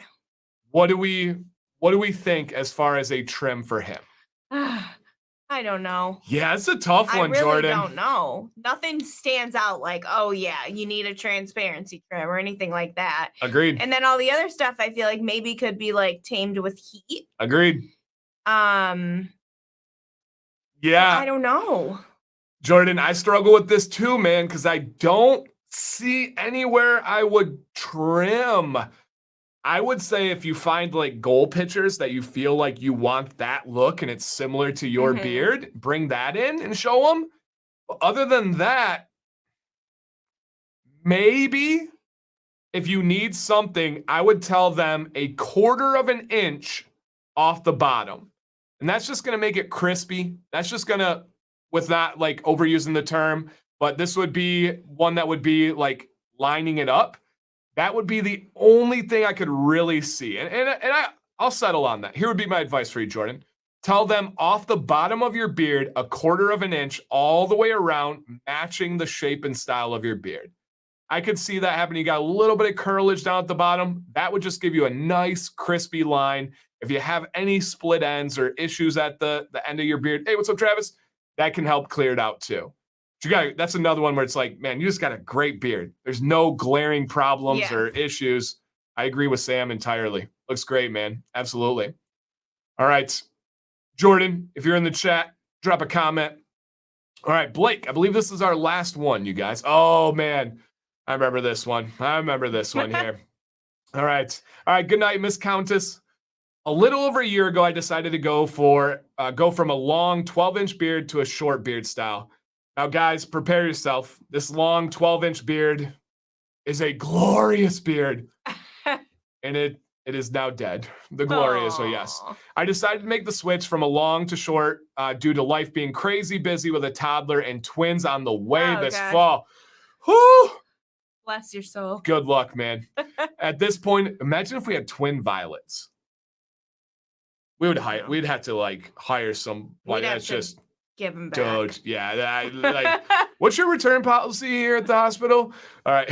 What do we think as far as a trim for him? I don't know. Yeah, it's a tough one, I really Jordan. don't know. Nothing stands out like, oh yeah, you need a transparency trim or anything like that. Agreed. And then all the other stuff I feel like maybe could be like tamed with heat. Agreed. Yeah. I don't know. Jordan, I struggle with this too, man, because I don't see anywhere I would trim. I would say if you find like goal pictures that you feel like you want that look and it's similar to your beard, bring that in and show them. But other than that, maybe if you need something, I would tell them 1/4 of an inch off the bottom. And that's just going to make it crispy. That's just going to, with not like overusing the term, but this would be one that would be like lining it up. That would be the only thing I could really see. And I'll settle on that. Here would be my advice for you, Jordan. Tell them off the bottom of your beard, 1/4 of an inch all the way around, matching the shape and style of your beard. I could see that happening. You got a little bit of curlage down at the bottom. That would just give you a nice crispy line. If you have any split ends or issues at the end of your beard, hey, what's up, Travis? That can help clear it out too. That's another one where it's like, man, you just got a great beard. There's no glaring problems or issues. I agree with Sam entirely. Looks great, man. Absolutely. All right. Jordan, if you're in the chat, drop a comment. All right, Blake, I believe this is our last one, you guys. Oh, man. I remember this one. Here. All right. All right. Good night, Miss Countess. A little over a year ago, I decided to go from a long 12-inch beard to a short beard style. Now, guys, prepare yourself. This long 12-inch beard is a glorious beard, and it is now dead. The glorious, so yes. Aw. I decided to make the switch from a long to short due to life being crazy busy with a toddler and twins on the way Oh, this gosh. fall. Whew. Bless your soul. Good luck, man. At this point, imagine if we had twin violets. We'd have to like hire some. Like, We'd have that's to just give him back. dude. Yeah, like, what's your return policy here at the hospital? All right.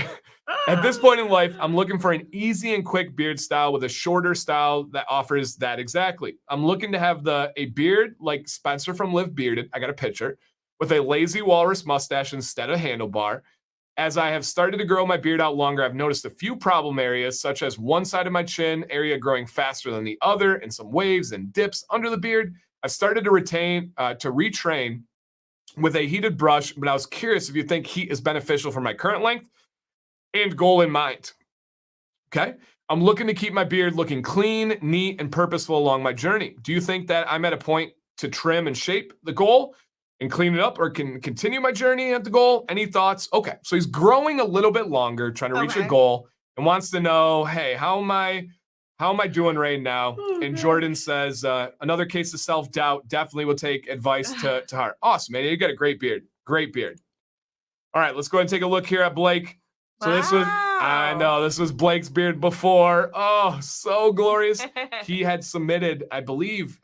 At this point in life, I'm looking for an easy and quick beard style with a shorter style that offers that exactly. I'm looking to have a beard like Spencer from Live Bearded. I got a picture with a lazy walrus mustache instead of handlebar. As I have started to grow my beard out longer, I've noticed a few problem areas, such as one side of my chin area growing faster than the other, and some waves and dips under the beard. I've started to retrain with a heated brush, but I was curious if you think heat is beneficial for my current length and goal in mind. Okay. I'm looking to keep my beard looking clean, neat, and purposeful along my journey. Do you think that I'm at a point to trim and shape the goal and clean it up, or can continue my journey at the goal? Any thoughts? Okay. So he's growing a little bit longer, trying to reach a Okay. goal, and wants to know, hey, how am I doing right now? And Jordan says, another case of self-doubt. Definitely will take advice to heart. Awesome, man. You got a great beard. Great beard. All right, let's go ahead and take a look here at Blake. So this was Blake's beard before. Oh, so glorious. He had submitted, I believe,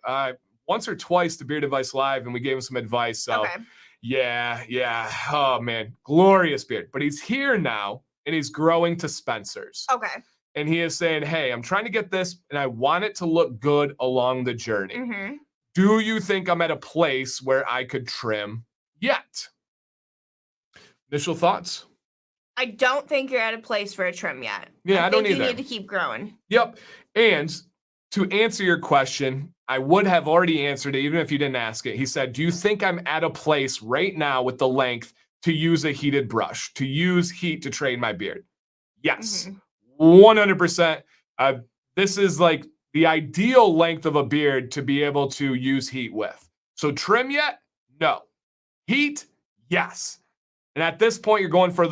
once or twice to Beard Advice Live, and we gave him some advice. So Okay. yeah. Oh man, glorious beard. But he's here now, and he's growing to Spencer's. Okay. And he is saying, hey, I'm trying to get this, and I want it to look good along the journey. Mm-hmm. Do you think I'm at a place where I could trim yet? Initial thoughts? I don't think you're at a place for a trim yet. Yeah, I don't think you either. need to keep growing. Yep. And to answer your question, I would have already answered it even if you didn't ask it. He said, do you think I'm at a place right now with the length to use a heated brush, to use heat to train my beard? Yes, 100%. This is like the ideal length of a beard to be able to use heat with. So trim yet? No. Heat? Yes. And at this point, you're going for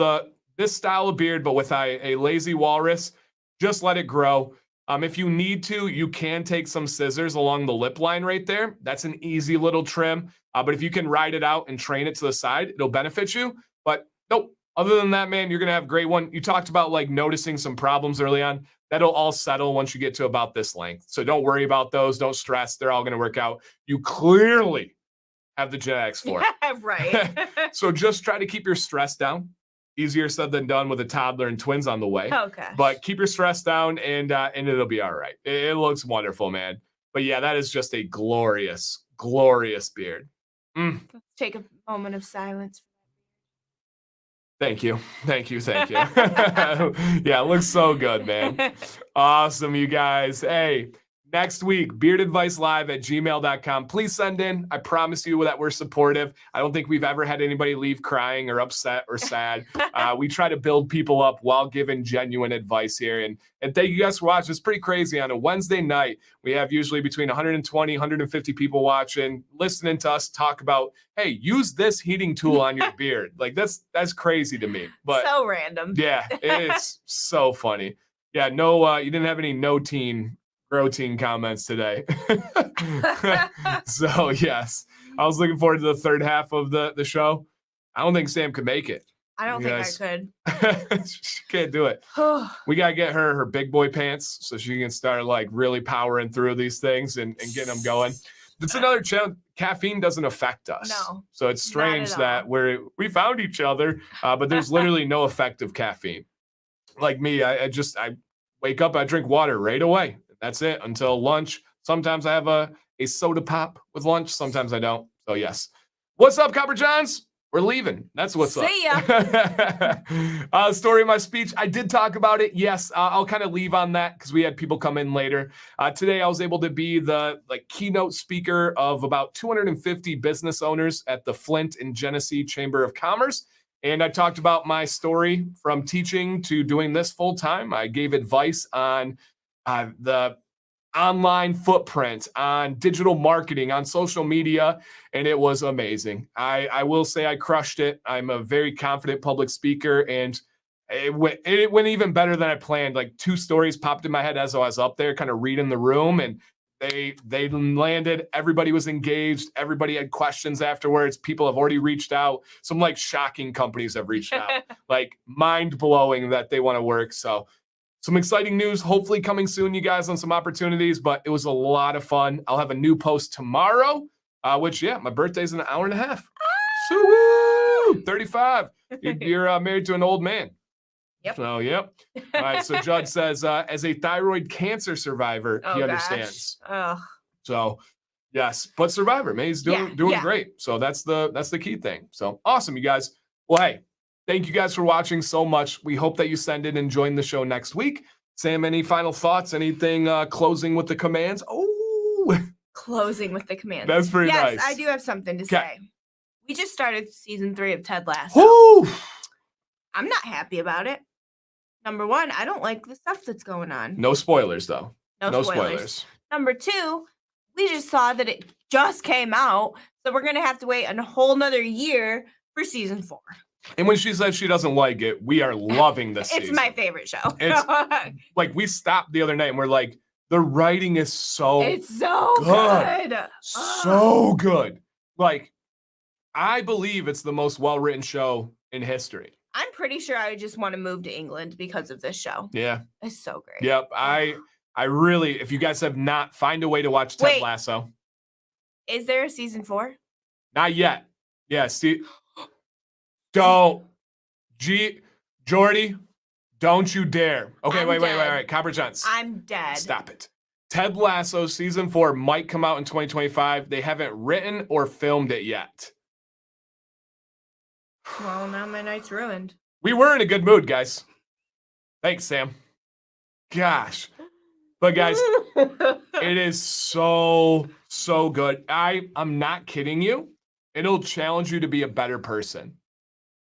this style of beard, but with a lazy walrus. Just let it grow. If you need to, you can take some scissors along the lip line right there. That's an easy little trim. But if you can ride it out and train it to the side, it'll benefit you. But nope. Other than that, man, you're going to have a great one. You talked about like noticing some problems early on. That'll all settle once you get to about this length. So don't worry about those. Don't stress. They're all going to work out. You clearly have the genetics for it. Right. So just try to keep your stress down. Easier said than done with a toddler and twins on the way. Okay. But keep your stress down, and it'll be all right. It looks wonderful, man. But yeah, that is just a glorious, glorious beard. Let's take a moment of silence. Thank you. Yeah, it looks so good, man. Awesome, you guys. Hey, next week, beardadvicelive@gmail.com. Please send in. I promise you that we're supportive. I don't think we've ever had anybody leave crying or upset or sad. We try to build people up while giving genuine advice here. And thank you guys for watching. It's pretty crazy. On a Wednesday night, we have usually between 120, 150 people watching, listening to us talk about, hey, use this heating tool on your beard. Like that's crazy to me. But so random. Yeah, it's so funny. Yeah, no, you didn't have any grow teen comments today. So yes, I was looking forward to the third half of the show. I don't think Sam could make it. I don't think I could. She can't do it. We gotta get her big boy pants so she can start like really powering through these things and getting them going. That's another challenge. Caffeine doesn't affect us. No, So it's strange that we found each other, but there's literally no effect of caffeine. Like me, I wake up, I drink water right away. That's it until lunch. Sometimes I have a soda pop with lunch. Sometimes I don't. So yes. What's up, Copper Johns? We're leaving. That's what's up. See ya. Story of my speech. I did talk about it. Yes, I'll kind of leave on that because we had people come in later. Today, I was able to be the keynote speaker of about 250 business owners at the Flint and Genesee Chamber of Commerce. And I talked about my story from teaching to doing this full time. I gave advice on the online footprint, on digital marketing, on social media, and it was amazing. I will say I crushed it. I'm a very confident public speaker, and it went even better than I planned. Like 2 stories popped in my head as I was up there, kind of reading the room, and they landed. Everybody was engaged. Everybody had questions afterwards. People have already reached out. Some like shocking companies have reached out, like mind blowing that they want to work. So some exciting news, hopefully coming soon, you guys, on some opportunities, but it was a lot of fun. I'll have a new post tomorrow, which, yeah, my birthday's in an hour and a half. So, 35. You're married to an old man. Yep. So, yep. All right. So Judd says, as a thyroid cancer survivor, he understands. Ugh. So, yes, but survivor, man, he's doing great. So that's the key thing. So awesome, you guys. Well, hey, thank you guys for watching so much. We hope that you send in and join the show next week. Sam, any final thoughts? Anything closing with the commands? Oh, closing with the commands. That's pretty nice. Yes, I do have something to say. We just started season 3 of Ted Lasso. Woo! I'm not happy about it. Number 1, I don't like the stuff that's going on. No spoilers, though. No spoilers. Number 2, we just saw that it just came out, so we're going to have to wait a whole nother year for season 4. And when she says she doesn't like it, we are loving this It's season. my favorite show. It's like we stopped the other night and we're like, the writing is so It's so good. So good. Like, I believe it's the most well-written show in history. I'm pretty sure I would just want to move to England because of this show. Yeah. It's so great. Yep. I really, if you guys have not, find a way to watch Ted Lasso. Is there a season 4? Not yet. Yeah, Steve. Jordy, don't you dare. Okay, wait. Comprehense. I'm dead. Stop it. Ted Lasso season 4 might come out in 2025. They haven't written or filmed it yet. Well, now my night's ruined. We were in a good mood, guys. Thanks, Sam. Gosh. But guys, it is so good. I'm not kidding you. It'll challenge you to be a better person.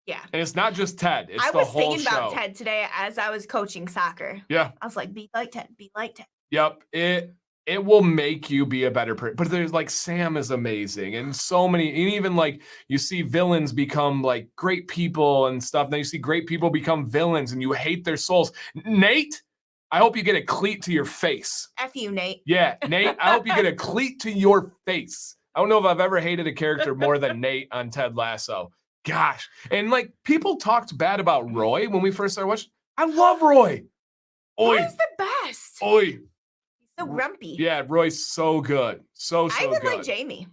Yeah. And it's not just Ted. It's the whole show. I was thinking about Ted today as I was coaching soccer. Yeah. I was like, be like Ted, be like Ted. Yep. It will make you be a better person. But there's like Sam is amazing. And so many, and even like you see villains become like great people and stuff. Then you see great people become villains and you hate their souls. Nate, I hope you get a cleat to your face. F you, Nate. Yeah, Nate, I hope you get a cleat to your face. I don't know if I've ever hated a character more than Nate on Ted Lasso. Gosh. And like people talked bad about Roy when we first started watching. I love Roy. Oi. Roy's the best. Oi. He's so grumpy. Yeah, Roy's so good. So I even good. like Jamie.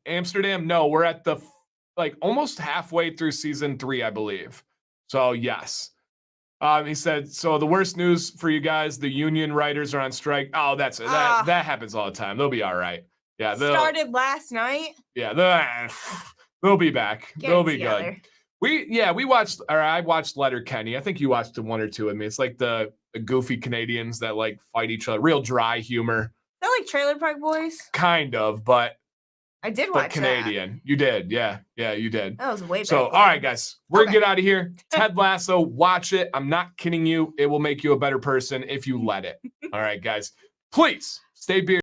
Amsterdam, no, we're at the like almost halfway through season 3, I believe. So yes. He said, so the worst news for you guys, the union writers are on strike. Oh, that happens all the time. They'll be all right. Yeah. Started last night. Yeah. They'll be back. They'll be together. Good. I watched Letterkenny. I think you watched 1 or 2 of me. It's like the goofy Canadians that like fight each other. Real dry humor. Is that like Trailer Park Boys? Kind of, but I did watch Canadian. That. You did. Yeah, you did. That was way back. So, all right, guys, we're gonna get out of here. Ted Lasso, watch it. I'm not kidding you. It will make you a better person if you let it. All right, guys, please stay bearded.